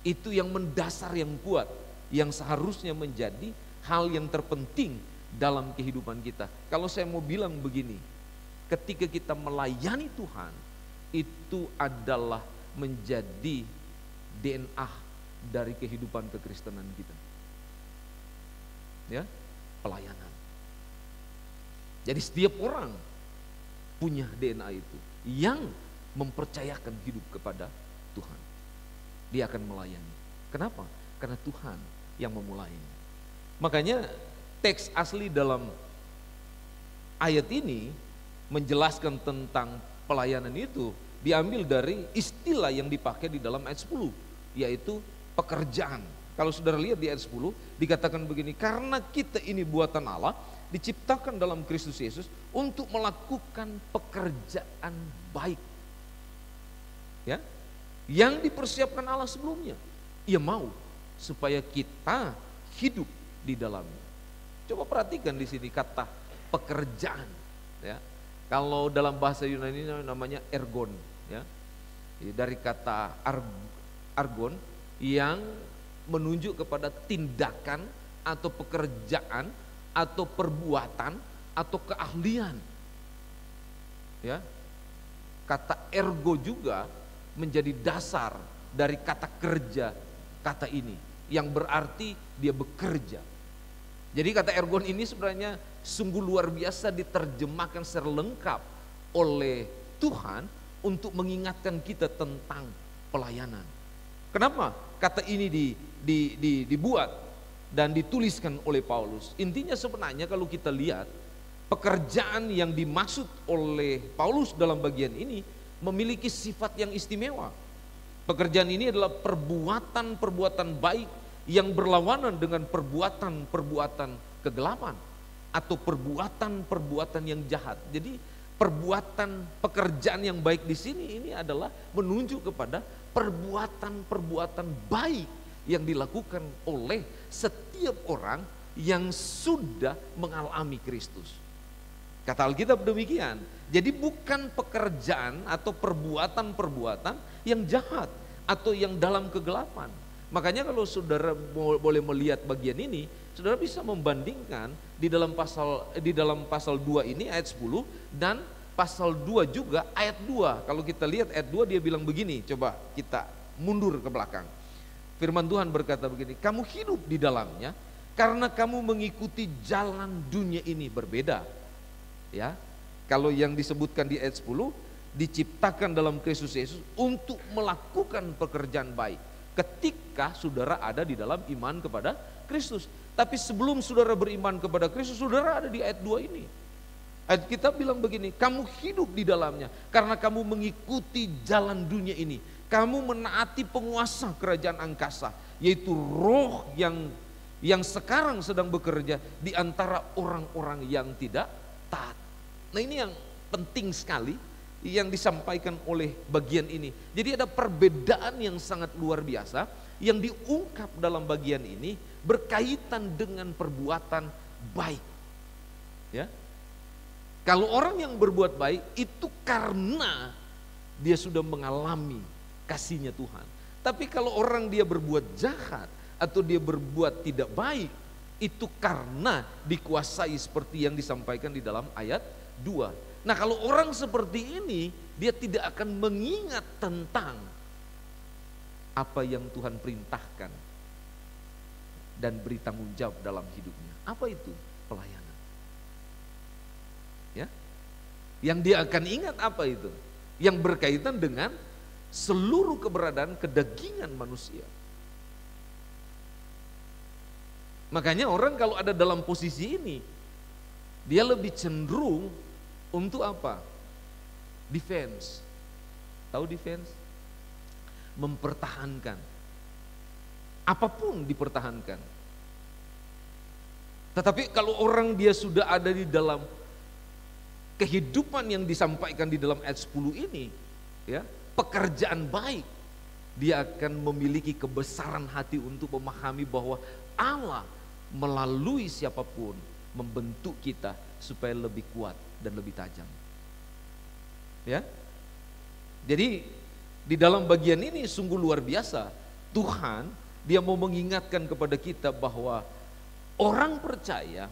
Itu yang mendasar, yang kuat, yang seharusnya menjadi hal yang terpenting dalam kehidupan kita. Kalau saya mau bilang begini, ketika kita melayani Tuhan, itu adalah menjadi DNA dari kehidupan kekristenan kita. Ya, pelayanan. Jadi setiap orang punya DNA itu yang mempercayakan hidup kepada Tuhan. Dia akan melayani. Kenapa? Karena Tuhan yang memulainya. Makanya teks asli dalam ayat ini menjelaskan tentang pelayanan itu diambil dari istilah yang dipakai di dalam ayat 10, yaitu pekerjaan. Kalau saudara lihat di ayat 10 dikatakan begini, karena kita ini buatan Allah, diciptakan dalam Kristus Yesus untuk melakukan pekerjaan baik. Ya, yang dipersiapkan Allah sebelumnya. Ia mau supaya kita hidup di dalamnya. Coba perhatikan di sini kata pekerjaan. Ya, kalau dalam bahasa Yunani namanya ergon. Ya, dari kata argon yang menunjuk kepada tindakan atau pekerjaan atau perbuatan atau keahlian. Ya, kata ergo juga menjadi dasar dari kata kerja, kata ini yang berarti dia bekerja. Jadi kata ergon ini sebenarnya sungguh luar biasa diterjemahkan secara lengkap oleh Tuhan untuk mengingatkan kita tentang pelayanan. Kenapa kata ini dibuat dan dituliskan oleh Paulus? Intinya sebenarnya kalau kita lihat pekerjaan yang dimaksud oleh Paulus dalam bagian ini memiliki sifat yang istimewa. Pekerjaan ini adalah perbuatan-perbuatan baik yang berlawanan dengan perbuatan-perbuatan kegelapan atau perbuatan-perbuatan yang jahat. Jadi pekerjaan yang baik di sini ini adalah menunjuk kepada perbuatan-perbuatan baik yang dilakukan oleh setiap orang yang sudah mengalami Kristus. Kata Alkitab demikian. Jadi bukan pekerjaan atau perbuatan-perbuatan yang jahat atau yang dalam kegelapan. Makanya kalau saudara boleh melihat bagian ini, saudara bisa membandingkan di dalam pasal 2 ini ayat 10 dan pasal 2 juga ayat 2. Kalau kita lihat ayat 2 dia bilang begini, coba kita mundur ke belakang. Firman Tuhan berkata begini, kamu hidup di dalamnya karena kamu mengikuti jalan dunia ini berbeda. Ya, kalau yang disebutkan di ayat 10, diciptakan dalam Kristus Yesus untuk melakukan pekerjaan baik ketika saudara ada di dalam iman kepada Kristus. Tapi sebelum saudara beriman kepada Kristus, saudara ada di ayat 2 ini. Ayat kita bilang begini, kamu hidup di dalamnya karena kamu mengikuti jalan dunia ini. Kamu menaati penguasa kerajaan angkasa, yaitu roh yang sekarang sedang bekerja di antara orang-orang yang tidak taat. Nah, ini yang penting sekali yang disampaikan oleh bagian ini. Jadi ada perbedaan yang sangat luar biasa yang diungkap dalam bagian ini berkaitan dengan perbuatan baik. Ya. Kalau orang yang berbuat baik itu karena dia sudah mengalami kasihnya Tuhan. Tapi kalau orang dia berbuat jahat atau dia berbuat tidak baik, itu karena dikuasai seperti yang disampaikan di dalam ayat 2. Nah, kalau orang seperti ini, dia tidak akan mengingat tentang apa yang Tuhan perintahkan dan beri tanggung jawab dalam hidupnya. Apa itu? Pelayanan. Ya. Yang dia akan ingat apa itu? Yang berkaitan dengan seluruh keberadaan kedagingan manusia. Makanya orang kalau ada dalam posisi ini, dia lebih cenderung untuk apa? Defense. Tahu defense? Mempertahankan. Apapun dipertahankan. Tetapi kalau orang dia sudah ada di dalam kehidupan yang disampaikan di dalam ayat 10 ini, ya, pekerjaan baik, dia akan memiliki kebesaran hati untuk memahami bahwa Allah melalui siapapun membentuk kita supaya lebih kuat dan lebih tajam. Ya. Jadi di dalam bagian ini sungguh luar biasa. Tuhan dia mau mengingatkan kepada kita bahwa orang percaya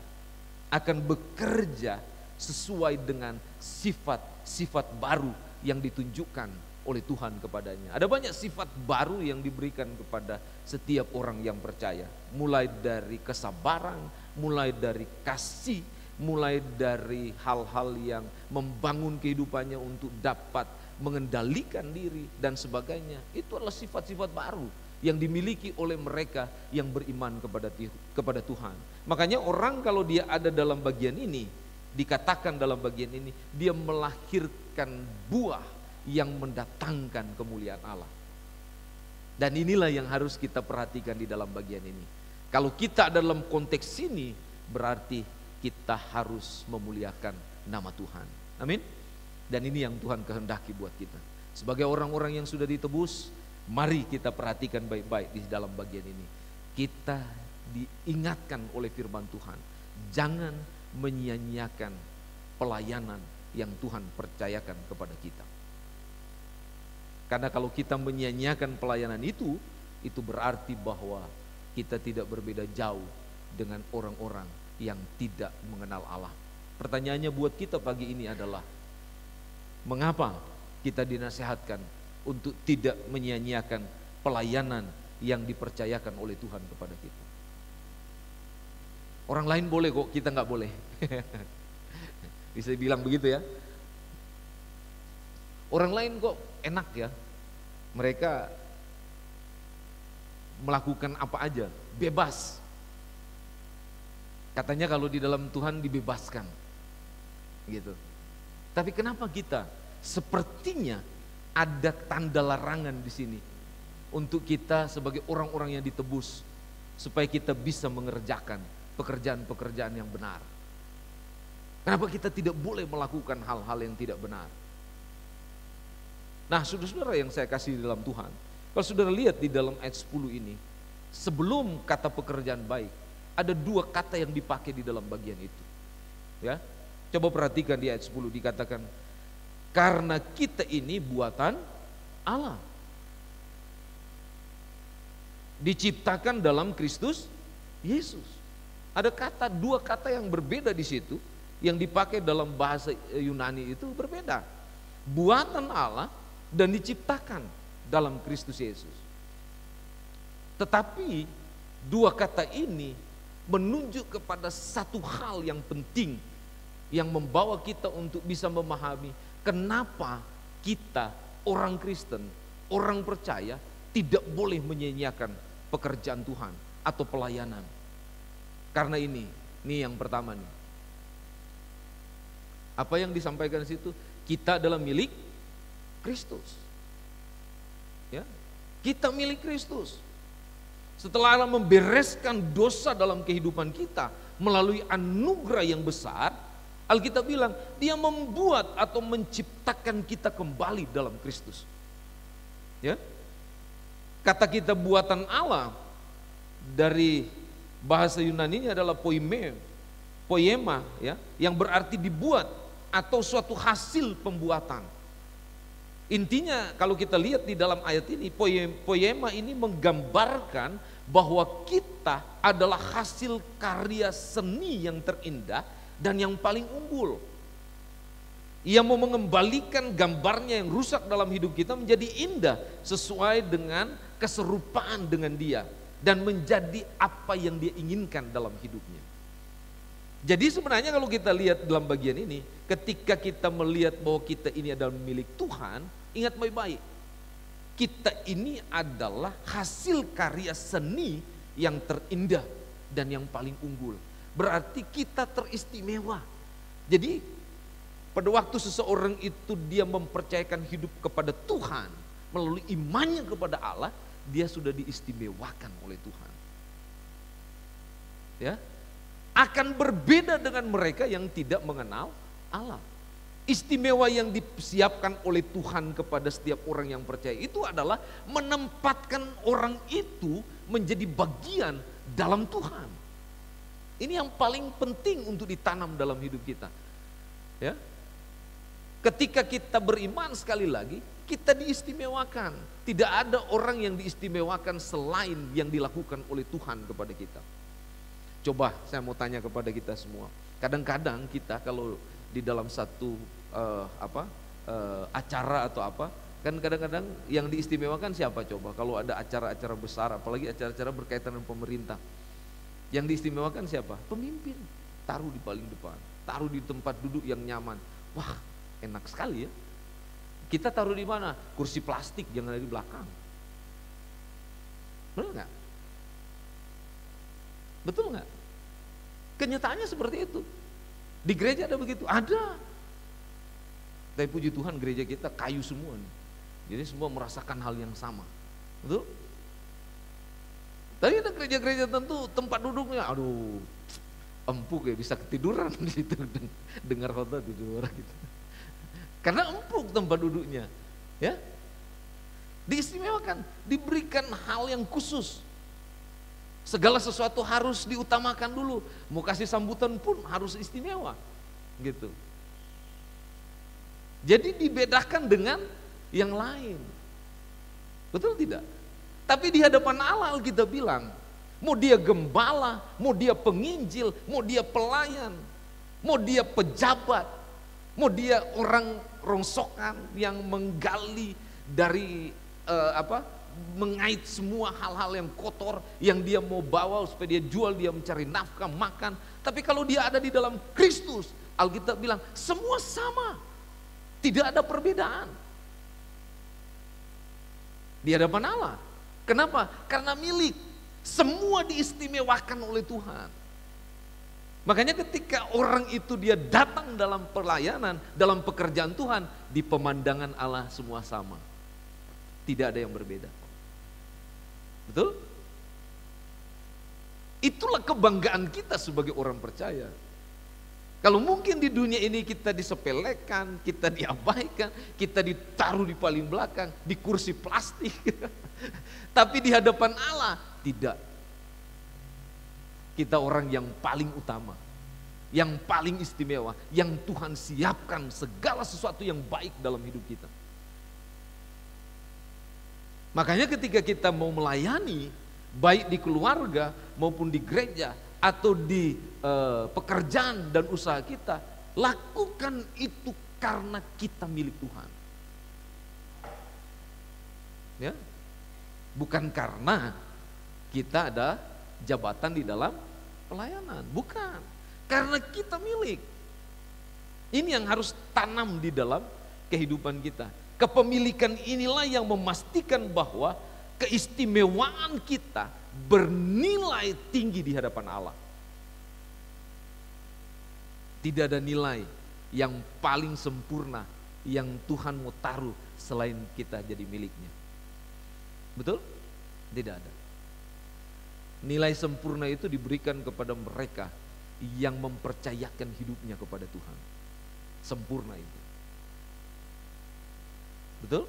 akan bekerja sesuai dengan sifat-sifat baru yang ditunjukkan oleh Tuhan kepadanya. Ada banyak sifat baru yang diberikan kepada setiap orang yang percaya. Mulai dari kesabaran, mulai dari kasih, mulai dari hal-hal yang membangun kehidupannya untuk dapat mengendalikan diri dan sebagainya. Itu adalah sifat-sifat baru yang dimiliki oleh mereka yang beriman kepada Tuhan. Makanya orang kalau dia ada dalam bagian ini, dikatakan dalam bagian ini, dia melahirkan buah yang mendatangkan kemuliaan Allah. Dan inilah yang harus kita perhatikan di dalam bagian ini. Kalau kita dalam konteks ini, berarti kita harus memuliakan nama Tuhan. Amin. Dan ini yang Tuhan kehendaki buat kita. Sebagai orang-orang yang sudah ditebus, mari kita perhatikan baik-baik di dalam bagian ini. Kita diingatkan oleh firman Tuhan, jangan menyia-nyiakan pelayanan yang Tuhan percayakan kepada kita. Karena kalau kita menyia-nyiakan pelayanan itu berarti bahwa kita tidak berbeda jauh dengan orang-orang yang tidak mengenal Allah. Pertanyaannya buat kita pagi ini adalah, mengapa kita dinasihatkan untuk tidak menyia-nyiakan pelayanan yang dipercayakan oleh Tuhan kepada kita? Orang lain boleh kok, kita nggak boleh. Bisa bilang begitu ya. Orang lain kok enak ya, mereka melakukan apa aja, bebas. Katanya kalau di dalam Tuhan dibebaskan. gitu. Tapi kenapa kita sepertinya ada tanda larangan di sini untuk kita sebagai orang-orang yang ditebus, supaya kita bisa mengerjakan pekerjaan-pekerjaan yang benar. Kenapa kita tidak boleh melakukan hal-hal yang tidak benar? Nah, saudara-saudara yang saya kasih di dalam Tuhan, kalau saudara lihat di dalam ayat 10 ini, sebelum kata pekerjaan baik, ada dua kata yang dipakai di dalam bagian itu. Ya, coba perhatikan di ayat 10 dikatakan, karena kita ini buatan Allah, diciptakan dalam Kristus Yesus. Ada dua kata yang berbeda di situ, yang dipakai dalam bahasa Yunani itu berbeda. Buatan Allah dan diciptakan dalam Kristus Yesus. Tetapi dua kata ini menunjuk kepada satu hal yang penting, yang membawa kita untuk bisa memahami kenapa kita orang Kristen, orang percaya tidak boleh menyia-nyiakan pekerjaan Tuhan atau pelayanan. Karena ini yang pertama nih. Apa yang disampaikan di situ? Kita adalah milik Kristus. Ya, kita milik Kristus. Setelah Allah membereskan dosa dalam kehidupan kita melalui anugerah yang besar, Alkitab bilang Dia membuat atau menciptakan kita kembali dalam Kristus. Ya, kata kita buatan Allah dari bahasa Yunani adalah poema, ya, yang berarti dibuat atau suatu hasil pembuatan. Intinya kalau kita lihat di dalam ayat ini, poema ini menggambarkan bahwa kita adalah hasil karya seni yang terindah dan yang paling unggul. Ia mau mengembalikan gambarnya yang rusak dalam hidup kita menjadi indah sesuai dengan keserupaan dengan Dia dan menjadi apa yang Dia inginkan dalam hidupnya. Jadi sebenarnya kalau kita lihat dalam bagian ini, ketika kita melihat bahwa kita ini adalah milik Tuhan, ingat baik-baik, kita ini adalah hasil karya seni yang terindah dan yang paling unggul. Berarti kita teristimewa. Jadi pada waktu seseorang itu dia mempercayakan hidup kepada Tuhan melalui imannya kepada Allah, dia sudah diistimewakan oleh Tuhan. Ya, akan berbeda dengan mereka yang tidak mengenal Allah. Istimewa yang disiapkan oleh Tuhan kepada setiap orang yang percaya itu adalah menempatkan orang itu menjadi bagian dalam Tuhan. Ini yang paling penting untuk ditanam dalam hidup kita. Ya, ketika kita beriman sekali lagi, kita diistimewakan. Tidak ada orang yang diistimewakan selain yang dilakukan oleh Tuhan kepada kita. Coba saya mau tanya kepada kita semua. Kadang-kadang kita kalau di dalam satu acara atau apa, kan kadang-kadang yang diistimewakan siapa coba? Kalau ada acara-acara besar, apalagi acara-acara berkaitan dengan pemerintah, yang diistimewakan siapa? Pemimpin. Taruh di paling depan, taruh di tempat duduk yang nyaman. Wah, enak sekali ya. Kita taruh di mana? Kursi plastik yang ada di belakang. Benar nggak? Betul nggak? Kenyataannya seperti itu. Di gereja ada begitu? Ada. Tapi puji Tuhan gereja kita kayu semua nih. Jadi semua merasakan hal yang sama. Betul? Tapi ada gereja-gereja tentu tempat duduknya, aduh, empuk ya, bisa ketiduran gitu, dengar khotbah tidur gitu. Karena empuk tempat duduknya, ya. Diistimewakan, diberikan hal yang khusus. Segala sesuatu harus diutamakan dulu. Mau kasih sambutan pun harus istimewa, gitu. Jadi dibedakan dengan yang lain. Betul tidak? Tapi di hadapan Allah kita bilang, mau dia gembala, mau dia penginjil, mau dia pelayan, mau dia pejabat, mau dia orang rongsokan yang menggali dari mengait semua hal-hal yang kotor yang dia mau bawa supaya dia jual, dia mencari nafkah, makan. Tapi kalau dia ada di dalam Kristus, Alkitab bilang semua sama, tidak ada perbedaan di hadapan Allah. Kenapa? Karena milik, semua diistimewakan oleh Tuhan. Makanya ketika orang itu dia datang dalam pelayanan, dalam pekerjaan Tuhan, di pemandangan Allah semua sama. Tidak ada yang berbeda. Betul? Itulah kebanggaan kita sebagai orang percaya. Kalau mungkin di dunia ini kita disepelekan, kita diabaikan, kita ditaruh di paling belakang, di kursi plastik. Tapi di hadapan Allah, tidak. Kita orang yang paling utama, yang paling istimewa, yang Tuhan siapkan segala sesuatu yang baik dalam hidup kita. Makanya ketika kita mau melayani, baik di keluarga maupun di gereja atau di pekerjaan dan usaha kita, lakukan itu karena kita milik Tuhan. Ya, bukan karena kita ada jabatan di dalam pelayanan, bukan. Karena kita milik. Ini yang harus tanam di dalam kehidupan kita. Kepemilikan inilah yang memastikan bahwa keistimewaan kita bernilai tinggi di hadapan Allah. Tidak ada nilai yang paling sempurna yang Tuhan mau taruh selain kita jadi miliknya. Betul? Tidak ada. Nilai sempurna itu diberikan kepada mereka yang mempercayakan hidupnya kepada Tuhan. Sempurna itu. Betul?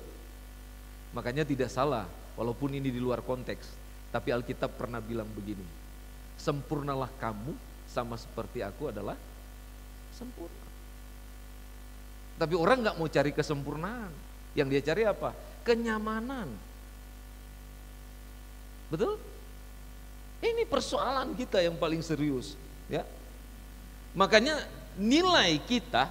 Makanya tidak salah, walaupun ini di luar konteks, tapi Alkitab pernah bilang begini, sempurnalah kamu sama seperti aku adalah sempurna. Tapi orang gak mau cari kesempurnaan, yang dia cari apa? Kenyamanan. Betul? Ini persoalan kita yang paling serius, ya. Makanya nilai kita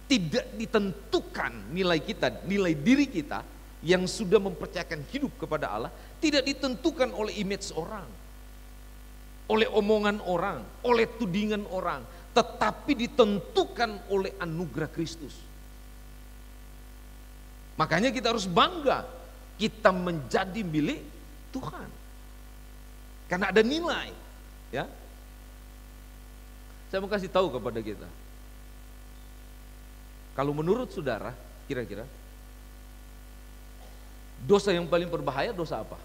tidak ditentukan, nilai kita, nilai diri kita yang sudah mempercayakan hidup kepada Allah tidak ditentukan oleh image orang, oleh omongan orang, oleh tudingan orang, tetapi ditentukan oleh anugerah Kristus. Makanya kita harus bangga kita menjadi milik Tuhan. Karena ada nilai, ya. Saya mau kasih tahu kepada kita. Kalau menurut saudara, kira-kira dosa yang paling berbahaya dosa apa?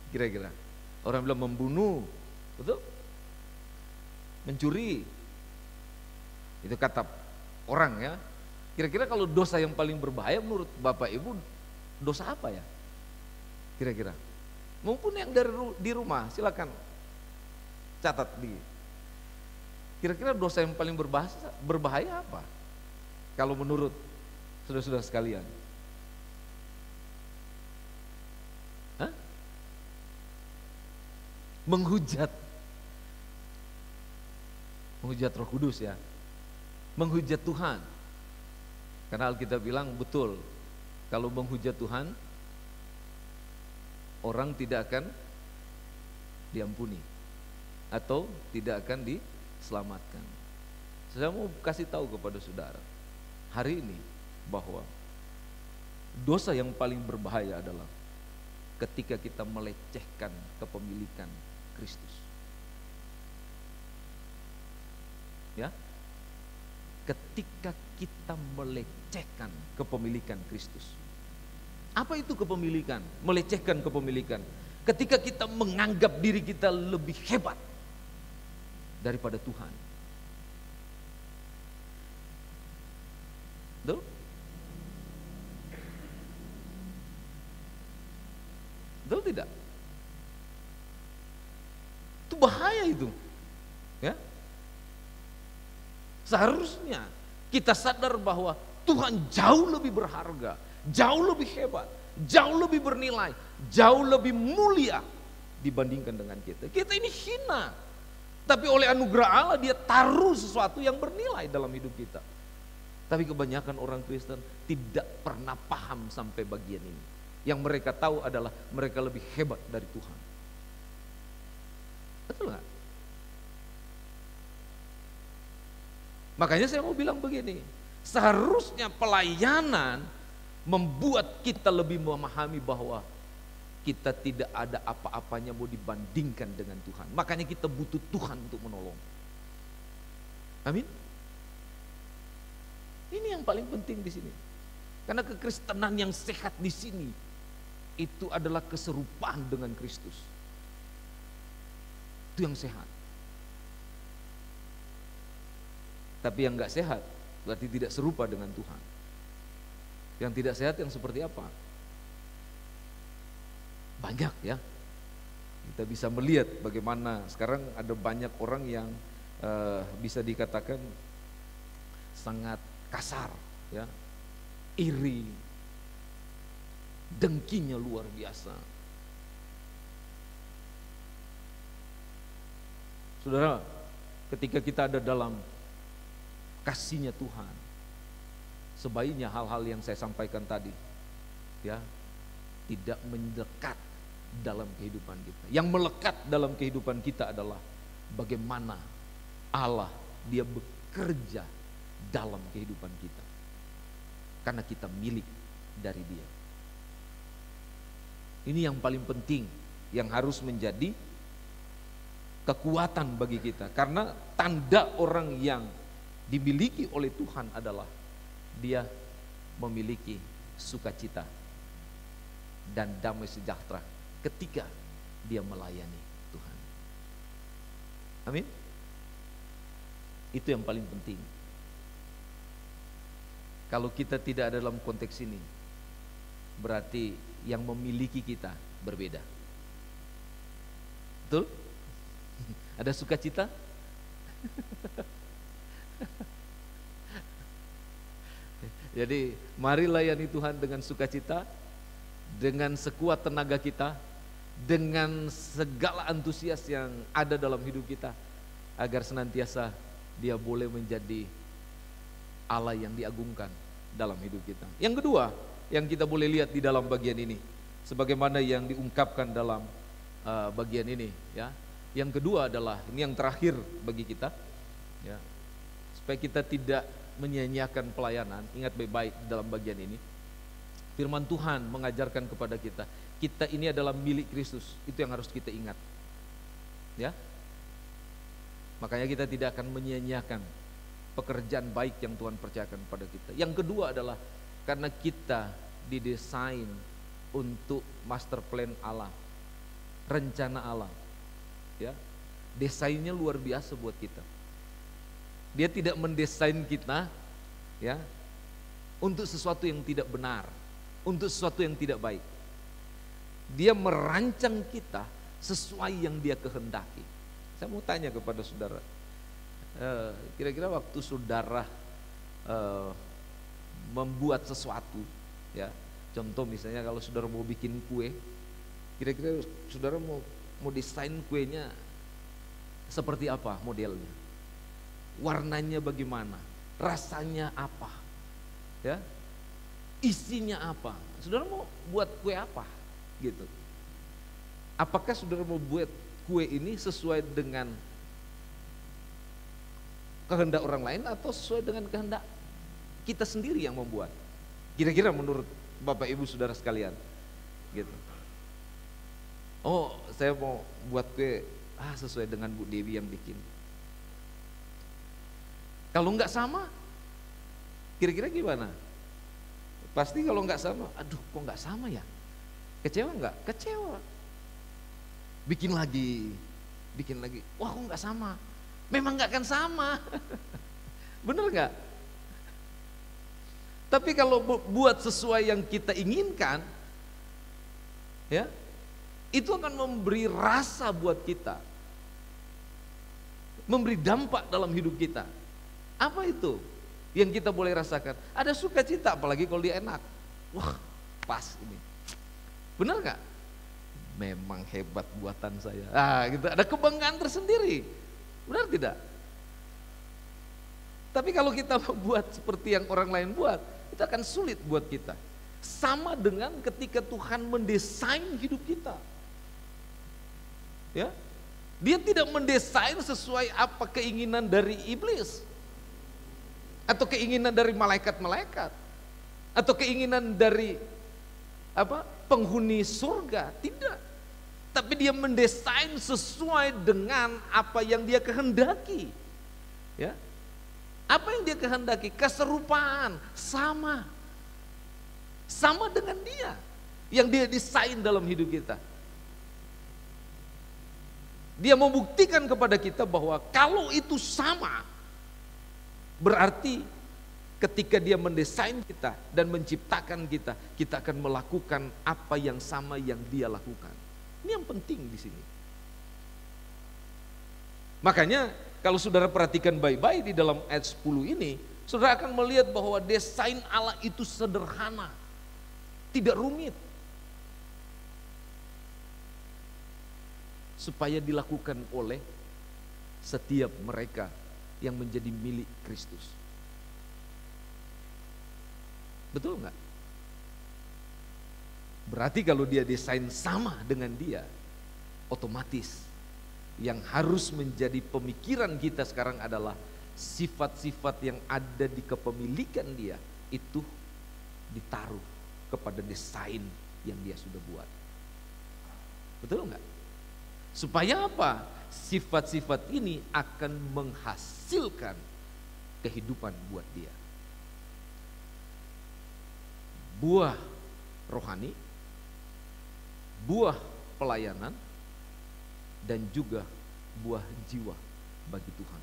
Kira-kira orang bilang membunuh, betul? Mencuri, itu kata orang, ya. Kira-kira kalau dosa yang paling berbahaya menurut Bapak Ibu dosa apa ya? Kira-kira, maupun yang di rumah, silakan catat di. Kira-kira dosa yang paling berbahaya apa? Kalau menurut saudara-saudara sekalian, hah? Menghujat Roh Kudus, ya, menghujat Tuhan. Karena Alkitab bilang betul, kalau menghujat Tuhan, orang tidak akan diampuni atau tidak akan diselamatkan. Saya mau kasih tahu kepada saudara hari ini bahwa dosa yang paling berbahaya adalah ketika kita melecehkan kepemilikan Kristus. Ya, ketika kita melecehkan kepemilikan Kristus. Apa itu kepemilikan? Melecehkan kepemilikan. Ketika kita menganggap diri kita lebih hebat daripada Tuhan. Betul? Betul tidak? Itu bahaya itu. Ya. Seharusnya kita sadar bahwa Tuhan jauh lebih berharga, jauh lebih hebat, jauh lebih bernilai, jauh lebih mulia dibandingkan dengan kita. Kita ini hina, tapi oleh anugerah Allah Dia taruh sesuatu yang bernilai dalam hidup kita. Tapi kebanyakan orang Kristen tidak pernah paham sampai bagian ini. Yang mereka tahu adalah mereka lebih hebat dari Tuhan. Betul nggak? Makanya saya mau bilang begini, seharusnya pelayanan membuat kita lebih memahami bahwa kita tidak ada apa-apanya mau dibandingkan dengan Tuhan. Makanya kita butuh Tuhan untuk menolong. Amin. Ini yang paling penting di sini. Karena kekristenan yang sehat di sini itu adalah keserupaan dengan Kristus. Itu yang sehat. Tapi yang enggak sehat berarti tidak serupa dengan Tuhan. Yang tidak sehat yang seperti apa? Banyak ya. Kita bisa melihat bagaimana sekarang ada banyak orang yang bisa dikatakan sangat kasar ya. Iri. Dengkinya luar biasa. Saudara, ketika kita ada dalam kasihnya Tuhan, sebaiknya hal-hal yang saya sampaikan tadi ya tidak mendekat dalam kehidupan kita. Yang melekat dalam kehidupan kita adalah bagaimana Allah dia bekerja dalam kehidupan kita. Karena kita milik dari Dia. Ini yang paling penting yang harus menjadi kekuatan bagi kita. Karena tanda orang yang dimiliki oleh Tuhan adalah dia memiliki sukacita dan damai sejahtera ketika dia melayani Tuhan. Amin. Itu yang paling penting. Kalau kita tidak ada dalam konteks ini, berarti yang memiliki kita berbeda. Betul? Ada sukacita? Jadi mari layani Tuhan dengan sukacita, dengan sekuat tenaga kita, dengan segala antusias yang ada dalam hidup kita, agar senantiasa Dia boleh menjadi Allah yang diagungkan dalam hidup kita. Yang kedua yang kita boleh lihat di dalam bagian ini, sebagaimana yang diungkapkan dalam bagian ini ya. Yang kedua adalah, ini yang terakhir bagi kita ya, supaya kita tidak menyia-nyiakan pelayanan. Ingat baik-baik dalam bagian ini, firman Tuhan mengajarkan kepada kita, kita ini adalah milik Kristus. Itu yang harus kita ingat ya. Makanya kita tidak akan menyia-nyiakan pekerjaan baik yang Tuhan percayakan pada kita. Yang kedua adalah karena kita didesain untuk master plan Allah, rencana Allah ya. Desainnya luar biasa buat kita. Dia tidak mendesain kita ya untuk sesuatu yang tidak benar, untuk sesuatu yang tidak baik. Dia merancang kita sesuai yang Dia kehendaki. Saya mau tanya kepada saudara, kira-kira waktu saudara membuat sesuatu ya, contoh misalnya kalau saudara mau bikin kue, kira-kira saudara mau desain kuenya seperti apa modelnya, warnanya bagaimana, rasanya apa ya, isinya apa, saudara mau buat kue apa gitu. Apakah saudara mau buat kue ini sesuai dengan kehendak orang lain atau sesuai dengan kehendak kita sendiri yang membuat? Kira-kira menurut Bapak Ibu Saudara sekalian gitu. Oh, saya mau buat kue sesuai dengan Bu Dewi yang bikin. Kalau nggak sama, kira-kira gimana? Pasti kalau nggak sama, aduh kok nggak sama ya? Kecewa nggak? Kecewa. Bikin lagi, wah kok nggak sama? Memang nggak akan sama, bener nggak? Tapi kalau buat sesuai yang kita inginkan, ya, itu akan memberi rasa buat kita, memberi dampak dalam hidup kita. Apa itu yang kita boleh rasakan? Ada sukacita, apalagi kalau dia enak. Wah, pas ini, bener nggak? Memang hebat buatan saya. Gitu. Ada kebanggaan tersendiri. Benar tidak? Tapi kalau kita buat seperti yang orang lain buat, itu akan sulit buat kita. Sama dengan ketika Tuhan mendesain hidup kita. Ya. Dia tidak mendesain sesuai apa keinginan dari iblis. Atau keinginan dari malaikat-malaikat. Atau keinginan dari apa? penghuni surga, tidak. Tapi dia mendesain sesuai dengan apa yang dia kehendaki. Ya. Apa yang dia kehendaki? Keserupaan, sama dengan dia yang dia desain dalam hidup kita. Dia membuktikan kepada kita bahwa kalau itu sama, berarti ketika dia mendesain kita dan menciptakan kita, kita akan melakukan apa yang sama yang dia lakukan. Ini yang penting di sini. Makanya kalau saudara perhatikan baik-baik di dalam ayat 10 ini, saudara akan melihat bahwa desain Allah itu sederhana, tidak rumit. Supaya dilakukan oleh setiap mereka yang menjadi milik Kristus. Betul enggak? Berarti kalau dia desain sama dengan dia, otomatis yang harus menjadi pemikiran kita sekarang adalah sifat-sifat yang ada di kepemilikan dia itu ditaruh kepada desain yang dia sudah buat. Betul enggak? Supaya apa? Sifat-sifat ini akan menghasilkan kehidupan buat dia. Buah rohani, buah pelayanan, dan juga buah jiwa bagi Tuhan.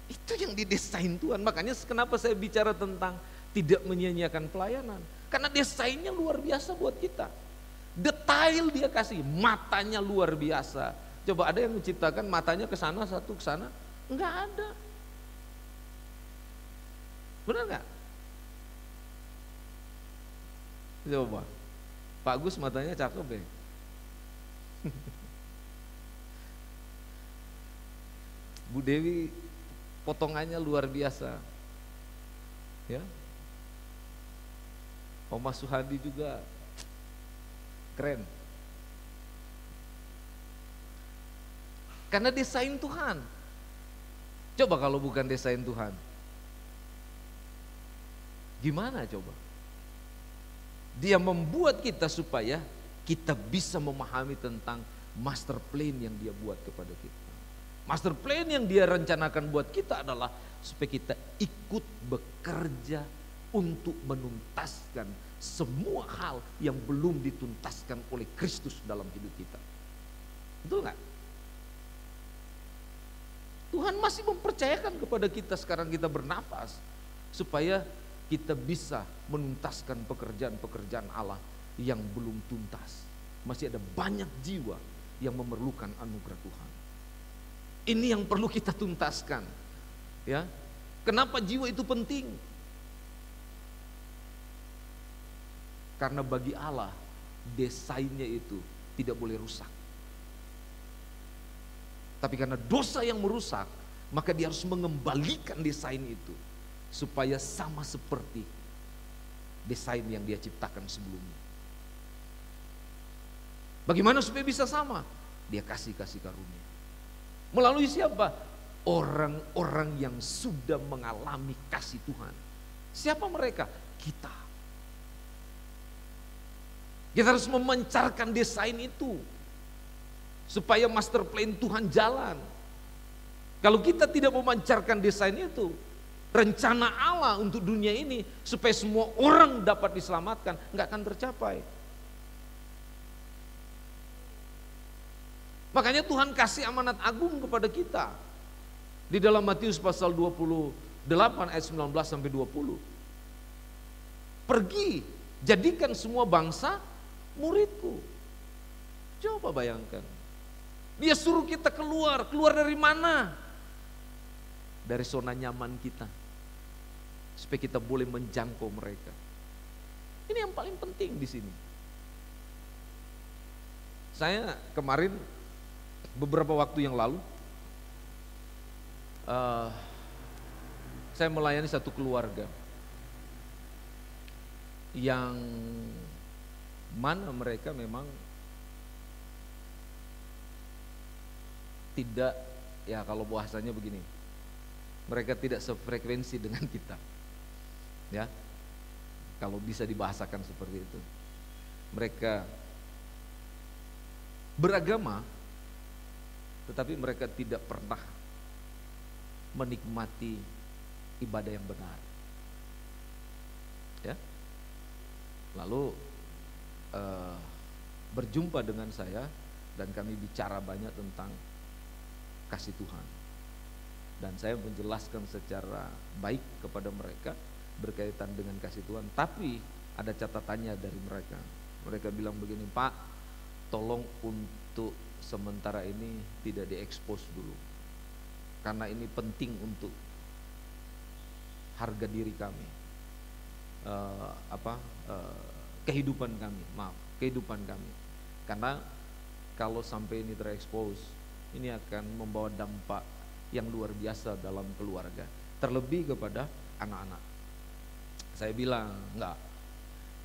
Itu yang didesain Tuhan. Makanya kenapa saya bicara tentang tidak menyia-nyiakan pelayanan. Karena desainnya luar biasa buat kita. Detail dia kasih, matanya luar biasa. Coba ada yang menciptakan matanya ke sana, satu ke sana? Enggak ada. Benar enggak? Coba. Pak Gus matanya cakep ya. Bu Dewi potongannya luar biasa. Ya. Oma Suhadi juga keren. Karena desain Tuhan. Coba kalau bukan desain Tuhan. Gimana coba? Dia membuat kita supaya kita bisa memahami tentang master plan yang dia buat kepada kita. Master plan yang dia rencanakan buat kita adalah supaya kita ikut bekerja untuk menuntaskan semua hal yang belum dituntaskan oleh Kristus dalam hidup kita. Betul nggak? Tuhan masih mempercayakan kepada kita sekarang kita bernafas supaya kita bisa menuntaskan pekerjaan-pekerjaan Allah yang belum tuntas. Masih ada banyak jiwa yang memerlukan anugerah Tuhan. Ini yang perlu kita tuntaskan. Ya, kenapa jiwa itu penting? Karena bagi Allah desainnya itu tidak boleh rusak. Tapi karena dosa yang merusak, maka dia harus mengembalikan desain itu supaya sama seperti desain yang dia ciptakan sebelumnya. Bagaimana supaya bisa sama? Dia kasih karunia. Melalui siapa? Orang-orang yang sudah mengalami kasih Tuhan. Siapa mereka? Kita. Kita harus memancarkan desain itu supaya master plan Tuhan jalan. Kalau kita tidak memancarkan desain itu, rencana Allah untuk dunia ini supaya semua orang dapat diselamatkan, nggak akan tercapai. Makanya Tuhan kasih amanat agung kepada kita. Di dalam Matius pasal 28 ayat 19 sampai 20. Pergi, jadikan semua bangsa muridku. Coba bayangkan. Dia suruh kita keluar dari mana? Dari zona nyaman kita. Supaya kita boleh menjangkau mereka. Ini yang paling penting di sini. Saya kemarin beberapa waktu yang lalu saya melayani satu keluarga yang mana mereka memang tidak, ya kalau bahasanya begini, mereka tidak sefrekuensi dengan kita, ya kalau bisa dibahasakan seperti itu. mereka beragama, tetapi mereka tidak pernah menikmati ibadah yang benar. Ya, lalu berjumpa dengan saya dan kami bicara banyak tentang kasih Tuhan. Dan saya menjelaskan secara baik kepada mereka berkaitan dengan kasih Tuhan. Tapi ada catatannya dari mereka. Mereka bilang begini, Pak, tolong untuk sementara ini tidak diekspos dulu. Karena ini penting untuk harga diri kami. Kehidupan kami. Karena kalau sampai ini terekspos, ini akan membawa dampak yang luar biasa dalam keluarga, terlebih kepada anak-anak. Saya bilang, enggak.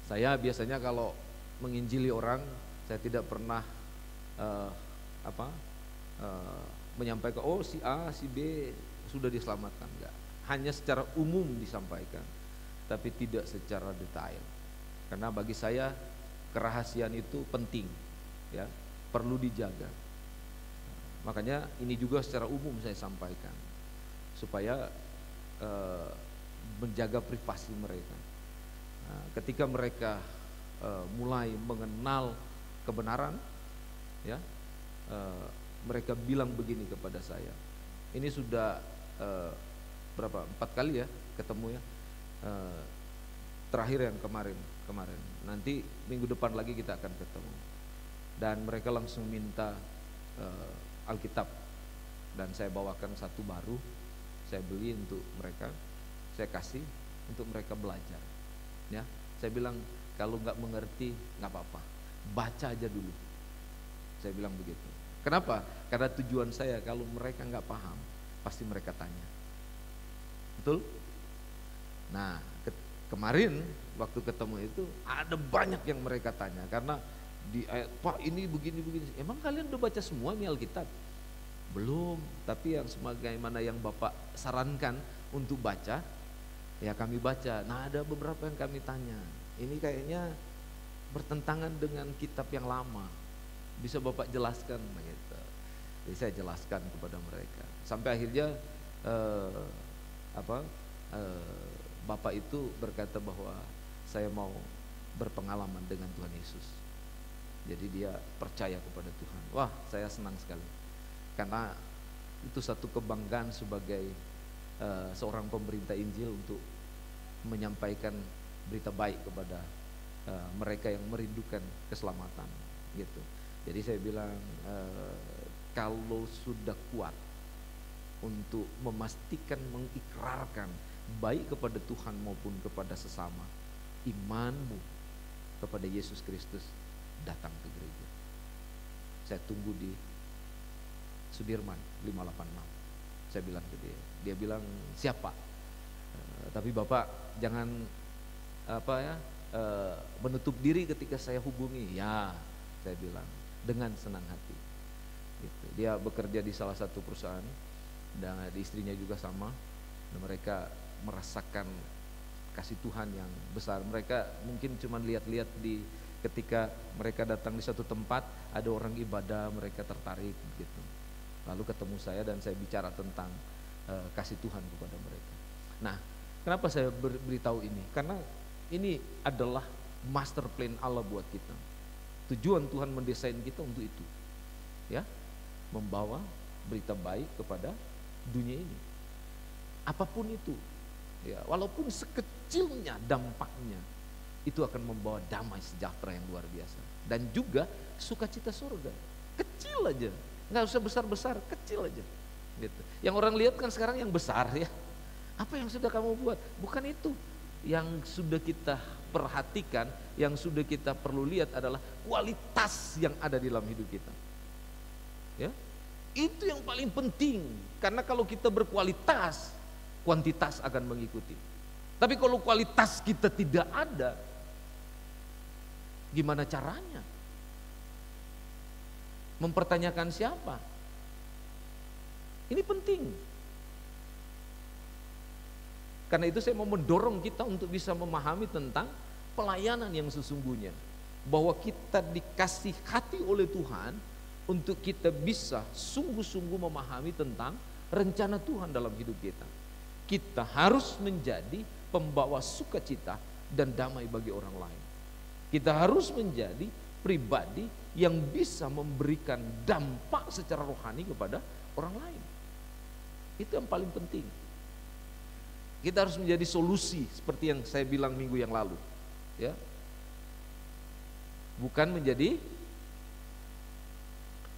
Saya biasanya kalau menginjili orang, saya tidak pernah menyampaikan, oh si A, si B sudah diselamatkan, enggak. Hanya secara umum disampaikan, tapi tidak secara detail. Karena bagi saya kerahasiaan itu penting, ya, perlu dijaga. Makanya ini juga secara umum saya sampaikan supaya menjaga privasi mereka. Nah, ketika mereka mulai mengenal kebenaran, ya, mereka bilang begini kepada saya. Ini sudah 4 kali ya ketemu ya. Terakhir yang kemarin. Nanti minggu depan lagi kita akan ketemu. Dan mereka langsung minta Alkitab, dan saya bawakan satu baru, saya beli untuk mereka, saya kasih untuk mereka belajar. Ya, saya bilang kalau nggak mengerti nggak apa-apa, baca aja dulu. Saya bilang begitu. Kenapa? Karena tujuan saya kalau mereka nggak paham, pasti mereka tanya. Betul? Nah, kemarin waktu ketemu itu ada banyak yang mereka tanya karena di ayat, Pak ini begini. Emang kalian udah baca semua ini Alkitab? Belum, tapi yang sebagaimana yang Bapak sarankan untuk baca, ya kami baca. Nah, ada beberapa yang kami tanya, ini kayaknya bertentangan dengan kitab yang lama, bisa Bapak jelaskan begitu. Jadi saya jelaskan kepada mereka. Sampai akhirnya Bapak itu berkata bahwa saya mau berpengalaman dengan Tuhan Yesus. Jadi dia percaya kepada Tuhan. Wah, saya senang sekali. Karena itu satu kebanggaan sebagai seorang pemberita Injil untuk menyampaikan berita baik kepada mereka yang merindukan keselamatan gitu. Jadi saya bilang kalau sudah kuat untuk memastikan, mengikrarkan baik kepada Tuhan maupun kepada sesama, imanmu kepada Yesus Kristus, datang ke gereja. Saya tunggu di Sudirman 586. Saya bilang ke dia. Dia bilang, siapa? Tapi Bapak jangan menutup diri ketika saya hubungi. Ya, saya bilang dengan senang hati. Gitu. Dia bekerja di salah satu perusahaan dan istrinya juga sama. Dan mereka merasakan kasih Tuhan yang besar. Mereka mungkin cuma lihat-lihat ketika mereka datang di satu tempat, ada orang ibadah, mereka tertarik gitu. Lalu ketemu saya dan saya bicara tentang kasih Tuhan kepada mereka. Nah, kenapa saya beritahu ini? Karena ini adalah master plan Allah buat kita. Tujuan Tuhan mendesain kita untuk itu. Ya, membawa berita baik kepada dunia ini. Apapun itu. Ya, walaupun sekecilnya dampaknya, itu akan membawa damai sejahtera yang luar biasa dan juga sukacita surga. Kecil aja, nggak usah besar-besar, kecil aja gitu. Yang orang lihat kan sekarang yang besar ya. Apa yang sudah kamu buat? Bukan itu yang sudah kita perhatikan. Yang sudah kita perlu lihat adalah kualitas yang ada di dalam hidup kita. Ya, itu yang paling penting. Karena kalau kita berkualitas, kuantitas akan mengikuti. Tapi kalau kualitas kita tidak ada, gimana caranya? Mempertanyakan siapa? Ini penting. Karena itu saya mau mendorong kita untuk bisa memahami tentang pelayanan yang sesungguhnya. bahwa kita dikasih hati oleh Tuhan untuk kita bisa sungguh-sungguh memahami tentang rencana Tuhan dalam hidup kita. Kita harus menjadi pembawa sukacita dan damai bagi orang lain. Kita harus menjadi pribadi yang bisa memberikan dampak secara rohani kepada orang lain. Itu yang paling penting. Kita harus menjadi solusi seperti yang saya bilang minggu yang lalu, ya. Bukan menjadi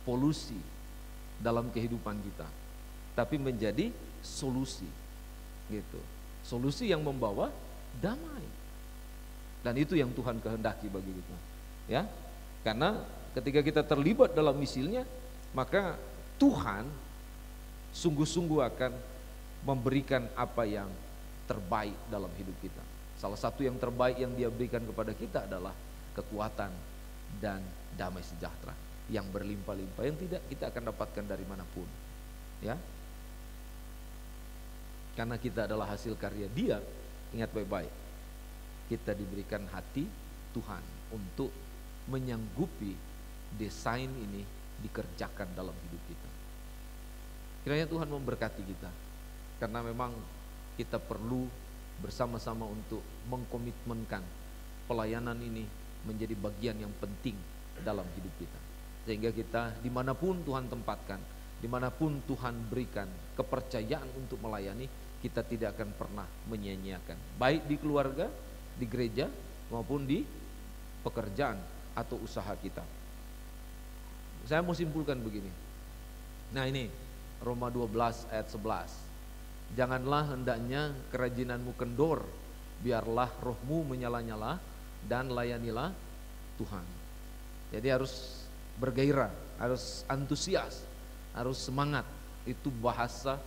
polusi dalam kehidupan kita, tapi menjadi solusi, gitu. Solusi yang membawa damai. Dan itu yang Tuhan kehendaki bagi kita, ya. Karena ketika kita terlibat dalam misinya, maka Tuhan sungguh-sungguh akan memberikan apa yang terbaik dalam hidup kita. Salah satu yang terbaik yang Dia berikan kepada kita adalah kekuatan dan damai sejahtera yang berlimpah-limpah, yang tidak kita akan dapatkan dari manapun, ya. Karena kita adalah hasil karya Dia. Ingat baik-baik, kita diberikan hati Tuhan untuk menyanggupi desain ini dikerjakan dalam hidup kita. Kiranya Tuhan memberkati kita, karena memang kita perlu bersama-sama untuk mengkomitmenkan pelayanan ini menjadi bagian yang penting dalam hidup kita. Sehingga kita dimanapun Tuhan tempatkan, dimanapun Tuhan berikan kepercayaan untuk melayani, kita tidak akan pernah menyia-nyiakan. Baik di keluarga, di gereja, maupun di pekerjaan atau usaha kita. Saya mau simpulkan begini. Nah ini Roma 12 ayat 11. Janganlah hendaknya kerajinanmu kendor, biarlah rohmu menyala-nyala dan layanilah Tuhan. Jadi harus bergairah, harus antusias, harus semangat. Itu bahasa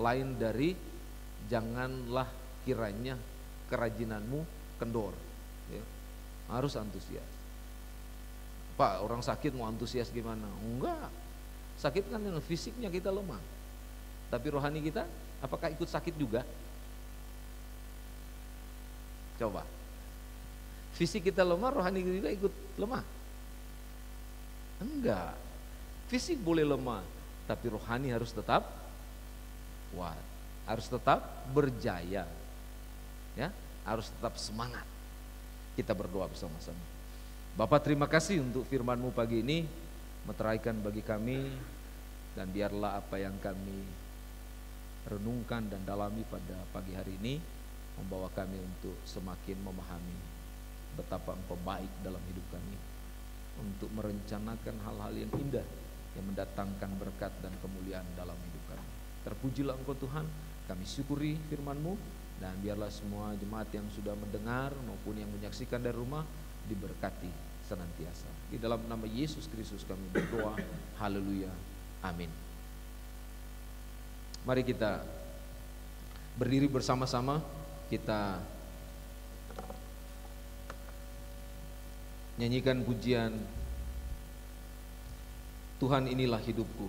lain dari janganlah kiranya kerajinanmu kendor, ya. Harus antusias. Pak, orang sakit mau antusias gimana? Enggak. Sakit kan yang fisiknya kita lemah, tapi rohani kita apakah ikut sakit juga? Coba. Fisik kita lemah, rohani kita ikut lemah? Enggak. Fisik boleh lemah, tapi rohani harus tetap kuat, harus tetap berjaya, ya, harus tetap semangat. Kita berdoa bersama-sama. Bapa, terima kasih untuk firman-Mu pagi ini, meteraikan bagi kami, dan biarlah apa yang kami renungkan dan dalami pada pagi hari ini membawa kami untuk semakin memahami betapa Engkau baik dalam hidup kami, untuk merencanakan hal-hal yang indah yang mendatangkan berkat dan kemuliaan dalam hidup kami. Terpujilah Engkau Tuhan, kami syukuri firman-Mu, dan biarlah semua jemaat yang sudah mendengar maupun yang menyaksikan dari rumah diberkati senantiasa. Di dalam nama Yesus Kristus kami berdoa. Haleluya. Amin. Mari kita berdiri bersama-sama, kita nyanyikan pujian Tuhan inilah hidupku.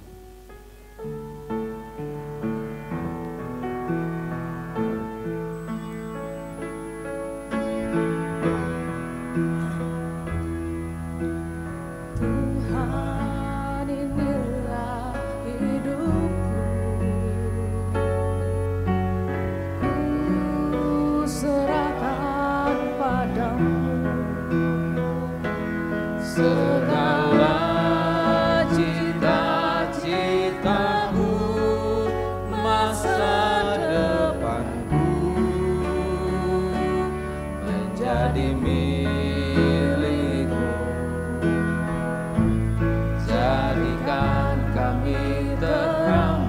Tuhan inilah hidupku, ku serahkan padamu segala cita-citaku, masa depanku menjadi milikmu. Jadikan kami terang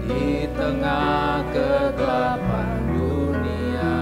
di tengah kegelapan dunia,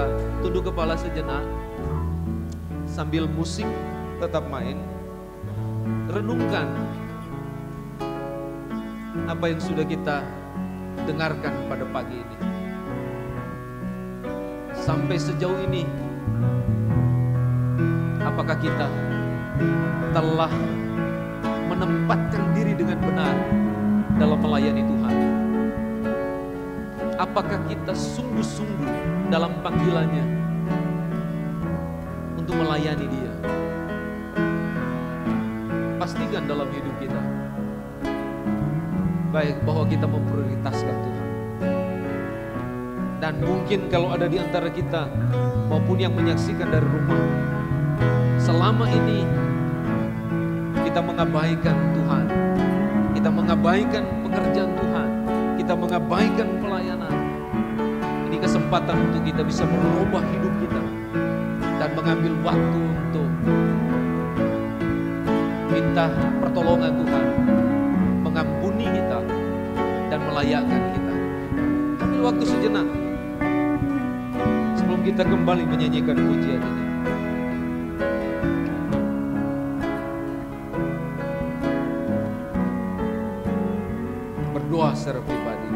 kita tunduk kepala sejenak sambil musik tetap main, renungkan apa yang sudah kita dengarkan pada pagi ini. Sampai sejauh ini, apakah kita telah menempatkan diri dengan benar dalam melayani Tuhan? Apakah kita sungguh-sungguh dalam panggilannya untuk melayani Dia? Pastikan dalam hidup kita, baik bahwa kita memprioritaskan Tuhan. Dan mungkin kalau ada di antara kita maupun yang menyaksikan dari rumah, selama ini kita mengabaikan Tuhan, kita mengabaikan pekerjaan Tuhan, kita mengabaikan pelayanan. Ini kesempatan untuk kita bisa merubah hidup kita dan mengambil waktu untuk minta pertolongan Tuhan, mengampuni kita dan melayakkan kita. Ambil waktu sejenak sebelum kita kembali menyanyikan pujian ini. Berdoa secara pribadi.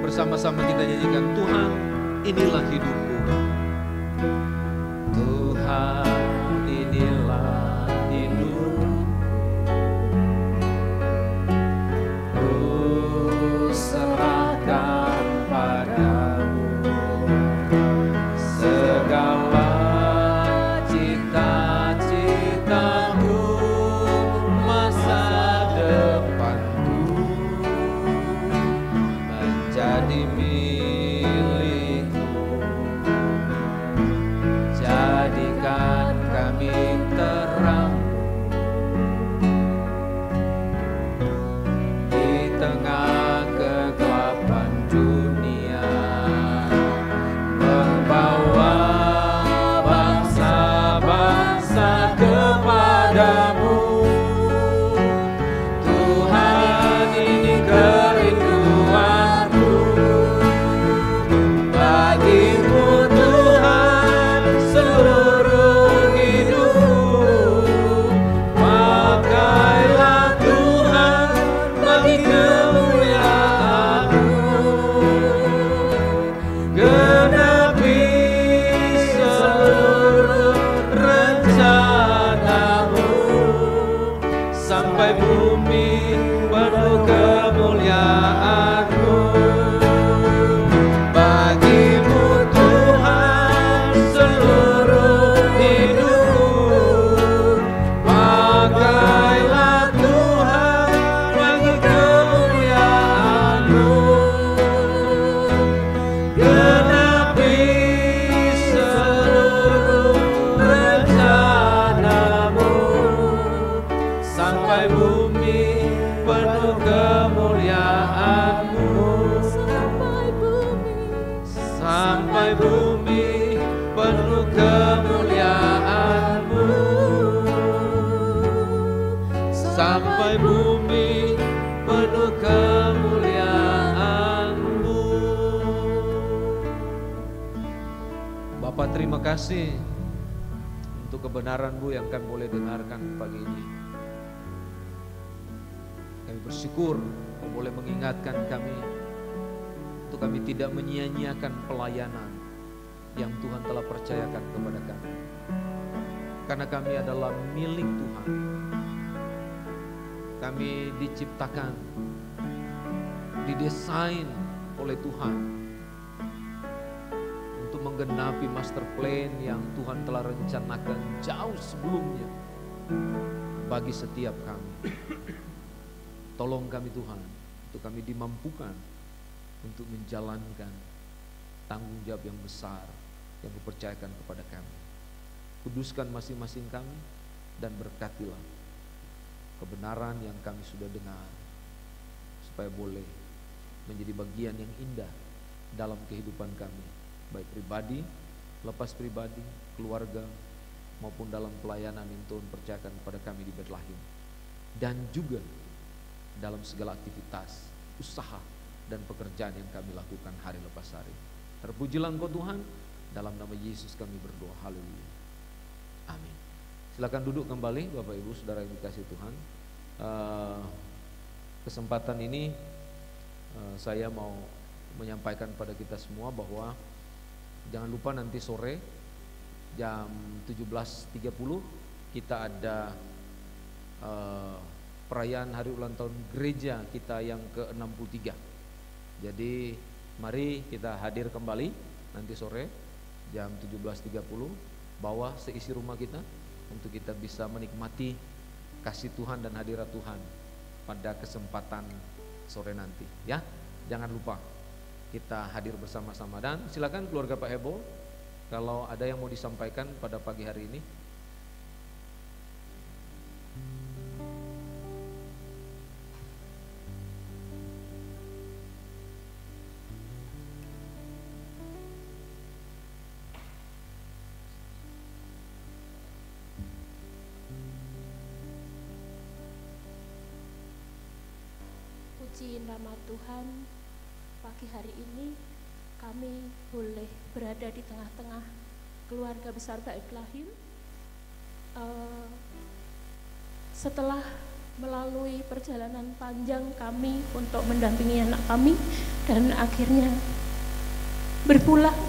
Bersama-sama kita nyanyikan, Tuhan, inilah hidupku. Tuhan, inilah hidupku. Ku serahkan padamu segala cita-citaku, masa depanku menjadi milikmu. Jadikan kami terang di tengah kegelapan dunia, membawa bangsa-bangsa kepadamu. Tuhan, ini kerinduanku bagimu, Tuhan, seluruh hidupku. Pakailah Tuhan bagi kemuliaan-Mu, genapi seluruh rencana-Mu, sampai bumi penuh kemuliaan-Mu. Bagimu, Tuhan, seluruh hidupku. Pakailah Tuhan bagi kemuliaan-Mu, genapi seluruh rencana-Mu, sampai bumi penuh kemuliaan-Mu, sampai bumi penuh kemuliaan-Mu, sampai bumi penuh kemuliaan-Mu. Bapa, terima kasih untuk kebenaran-Mu yang kami boleh dengarkan pagi ini. Kami bersyukur Kau boleh mengingatkan kami untuk kami tidak menyia-nyiakan pelayanan yang Tuhan telah percayakan kepada kami. Karena kami adalah milik Tuhan. Kami diciptakan, didesain oleh Tuhan untuk menggenapi master plan yang Tuhan telah rencanakan jauh sebelumnya bagi setiap kami. Tolong kami Tuhan, untuk kami dimampukan untuk menjalankan tanggung jawab yang besar yang dipercayakan kepada kami. Kuduskan masing-masing kami dan berkatilah kebenaran yang kami sudah dengar, supaya boleh menjadi bagian yang indah dalam kehidupan kami, baik pribadi, lepas pribadi, keluarga, maupun dalam pelayanan yang Tuhan percayakan kepada kami di Bethlehem, dan juga dalam segala aktivitas usaha dan pekerjaan yang kami lakukan hari lepas hari. Terpujilah Engkau Tuhan, dalam nama Yesus kami berdoa, haleluya, amin. Silakan duduk kembali Bapak Ibu Saudara yang dikasihi Tuhan. Kesempatan ini saya mau menyampaikan pada kita semua bahwa jangan lupa nanti sore jam 17.30 kita ada perayaan hari ulang tahun gereja kita yang ke-63. Jadi mari kita hadir kembali nanti sore jam 17.30, bawa seisi rumah kita untuk kita bisa menikmati kasih Tuhan dan hadirat Tuhan pada kesempatan sore nanti, ya. Jangan lupa kita hadir bersama-sama. Dan silakan keluarga Pak Hebo, kalau ada yang mau disampaikan pada pagi hari ini. Puji nama Tuhan, pagi hari ini kami boleh berada di tengah-tengah keluarga besar Bait Lahim. Setelah melalui perjalanan panjang kami untuk mendampingi anak kami, dan akhirnya berpulang.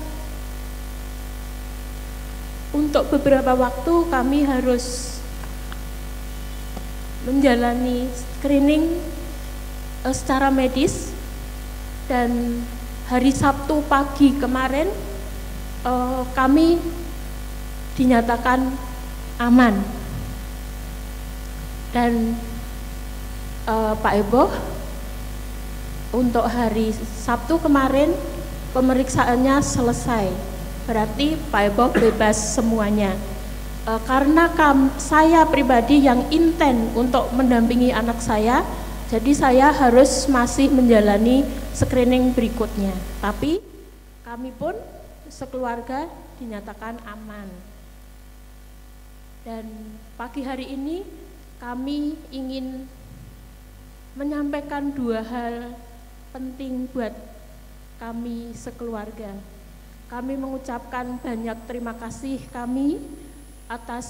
Untuk beberapa waktu kami harus menjalani screening secara medis, dan hari Sabtu pagi kemarin kami dinyatakan aman. Dan Pak Ebo, untuk hari Sabtu kemarin pemeriksaannya selesai, berarti Pak Ebo bebas semuanya. Karena saya pribadi yang intent untuk mendampingi anak saya, jadi saya harus masih menjalani screening berikutnya. Tapi kami pun sekeluarga dinyatakan aman. Dan pagi hari ini kami ingin menyampaikan dua hal penting buat kami sekeluarga. Kami mengucapkan banyak terima kasih kami atas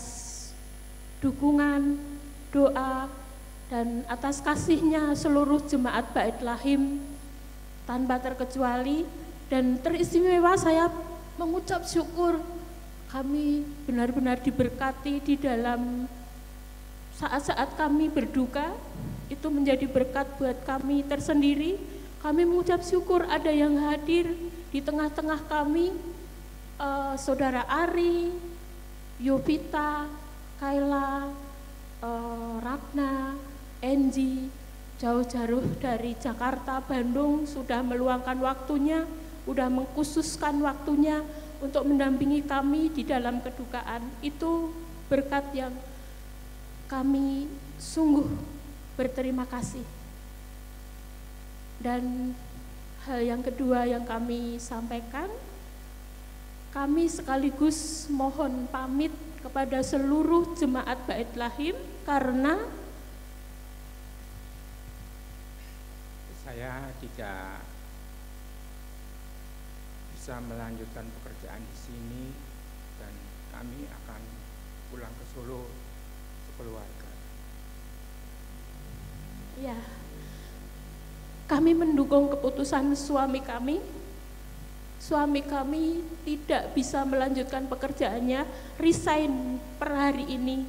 dukungan, doa, dan atas kasihnya seluruh jemaat Bait Lahim tanpa terkecuali. Dan teristimewa saya mengucap syukur kami benar-benar diberkati di dalam saat-saat kami berduka. Itu menjadi berkat buat kami tersendiri. Kami mengucap syukur ada yang hadir di tengah-tengah kami, Saudara Ari, Yovita, Kaila, Ratna, Enji, jauh-jauh dari Jakarta, Bandung, sudah meluangkan waktunya, sudah mengkhususkan waktunya untuk mendampingi kami di dalam kedukaan. Itu berkat yang kami sungguh berterima kasih. Dan hal yang kedua yang kami sampaikan, kami sekaligus mohon pamit kepada seluruh jemaat Bait Lahim karena saya tidak bisa melanjutkan pekerjaan di sini, dan kami akan pulang ke Solo sekeluarga. Ya, kami mendukung keputusan suami kami. Suami kami tidak bisa melanjutkan pekerjaannya, resign per hari ini.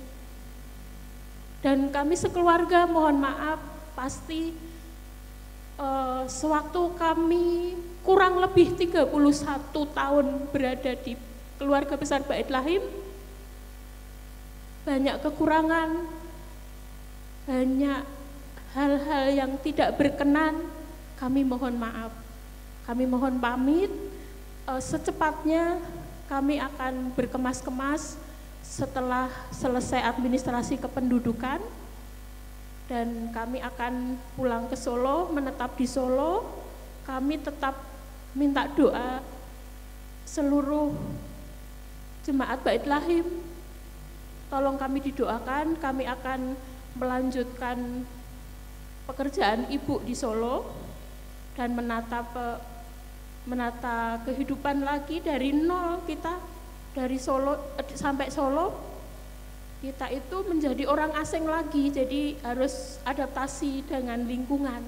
Dan kami sekeluarga mohon maaf, pasti sewaktu kami kurang lebih 31 tahun berada di keluarga besar Bait Lahim, banyak kekurangan, banyak hal-hal yang tidak berkenan. Kami mohon maaf, kami mohon pamit. Secepatnya kami akan berkemas-kemas setelah selesai administrasi kependudukan, dan kami akan pulang ke Solo, menetap di Solo. Kami tetap minta doa seluruh jemaat Bait Lahim, tolong kami didoakan. Kami akan melanjutkan pekerjaan ibu di Solo, dan menata kehidupan lagi dari nol. Kita dari Solo sampai Solo, kita itu menjadi orang asing lagi, jadi harus adaptasi dengan lingkungan.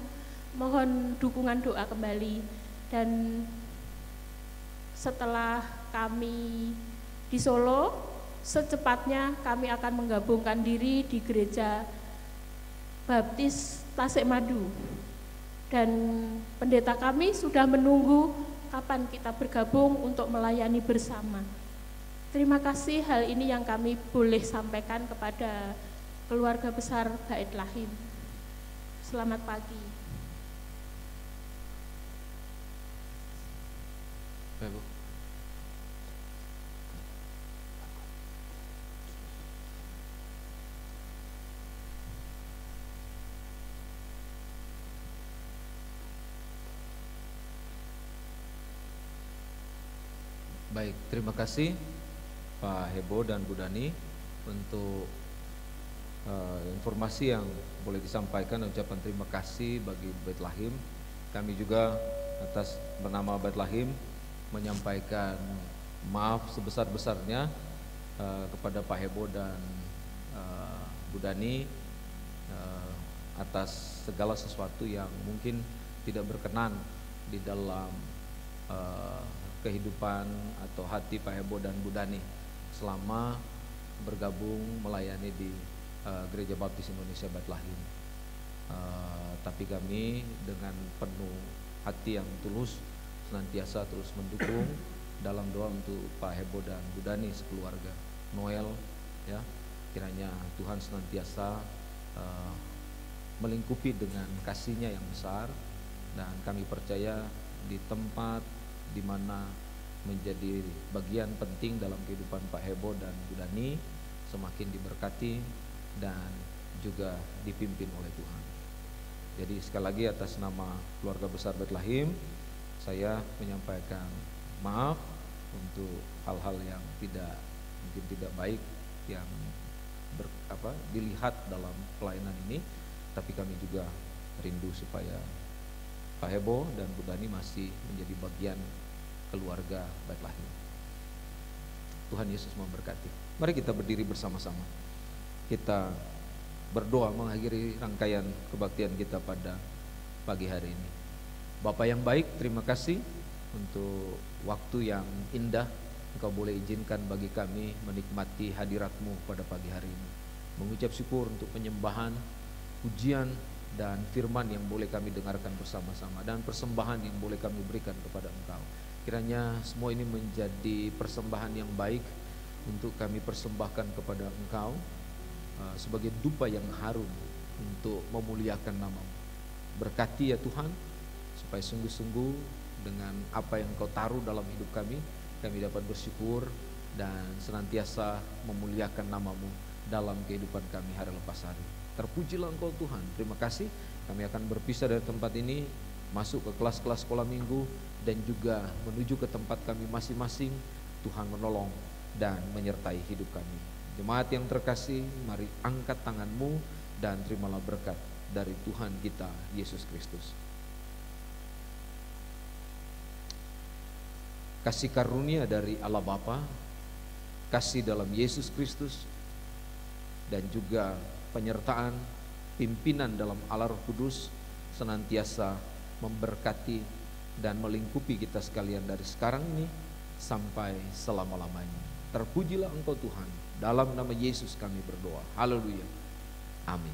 Mohon dukungan doa kembali. Dan setelah kami di Solo, secepatnya kami akan menggabungkan diri di Gereja Baptis Tasikmadu. Dan pendeta kami sudah menunggu kapan kita bergabung untuk melayani bersama. Terima kasih, hal ini yang kami boleh sampaikan kepada keluarga besar Bait Lahim. Selamat pagi. Baik, Bu. Baik, terima kasih Pak Hebo dan Bu Dani untuk informasi yang boleh disampaikan. Ucapan terima kasih bagi Bait Lahim. Kami juga atas bernama Bait Lahim menyampaikan maaf sebesar-besarnya kepada Pak Hebo dan Bu Dani atas segala sesuatu yang mungkin tidak berkenan di dalam kehidupan atau hati Pak Hebo dan Bu Dani selama bergabung melayani di Gereja Baptis Indonesia Bait Lahim. Tapi kami dengan penuh hati yang tulus senantiasa terus mendukung dalam doa untuk Pak Hebo dan Bu Dani sekeluarga. Noel, ya, kiranya Tuhan senantiasa melingkupi dengan kasih-Nya yang besar, dan kami percaya di tempat di mana menjadi bagian penting dalam kehidupan Pak Hebo dan Bu Dani semakin diberkati dan juga dipimpin oleh Tuhan. Jadi sekali lagi atas nama keluarga besar Bait Lahim, saya menyampaikan maaf untuk hal-hal yang mungkin tidak baik yang dilihat dalam pelayanan ini, tapi kami juga rindu supaya Pak Hebo dan Bu Dani masih menjadi bagian keluarga Bait Lahim. Tuhan Yesus memberkati. Mari kita berdiri bersama-sama. Kita berdoa mengakhiri rangkaian kebaktian kita pada pagi hari ini. Bapa yang baik, terima kasih untuk waktu yang indah Engkau boleh izinkan bagi kami menikmati hadirat-Mu pada pagi hari ini. Mengucap syukur untuk penyembahan, pujian, dan firman yang boleh kami dengarkan bersama-sama, dan persembahan yang boleh kami berikan kepada Engkau. Kiranya semua ini menjadi persembahan yang baik untuk kami persembahkan kepada Engkau sebagai dupa yang harum untuk memuliakan nama-Mu. Berkati ya Tuhan, supaya sungguh-sungguh dengan apa yang Engkau taruh dalam hidup kami dapat bersyukur dan senantiasa memuliakan nama-Mu dalam kehidupan kami hari lepas hari. Terpujilah Engkau Tuhan. Terima kasih. Kami akan berpisah dari tempat ini, masuk ke kelas-kelas sekolah minggu, dan juga menuju ke tempat kami masing-masing. Tuhan menolong dan menyertai hidup kami. Jemaat yang terkasih, mari angkat tangan-Mu dan terimalah berkat dari Tuhan kita Yesus Kristus. Kasih karunia dari Allah Bapa, kasih dalam Yesus Kristus, dan juga penyertaan pimpinan dalam Allah Roh Kudus senantiasa memberkati dan melingkupi kita sekalian dari sekarang ini sampai selama-lamanya. Terpujilah Engkau Tuhan. Dalam nama Yesus kami berdoa. Haleluya. Amin.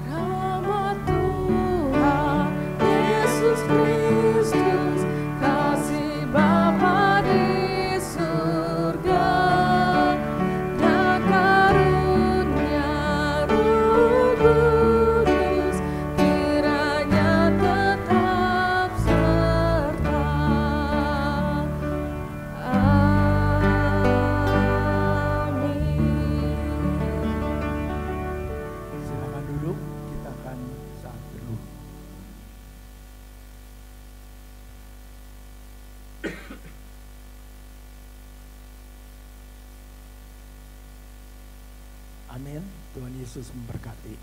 Rahmat Tuhan Yesus Kristus, kasih Bapa di surga, dan karunia Roh Kudus kiranya tetap serta. Amin. Silakan duduk, kita akan saat teduh. Amin. Tuhan Yesus memberkati.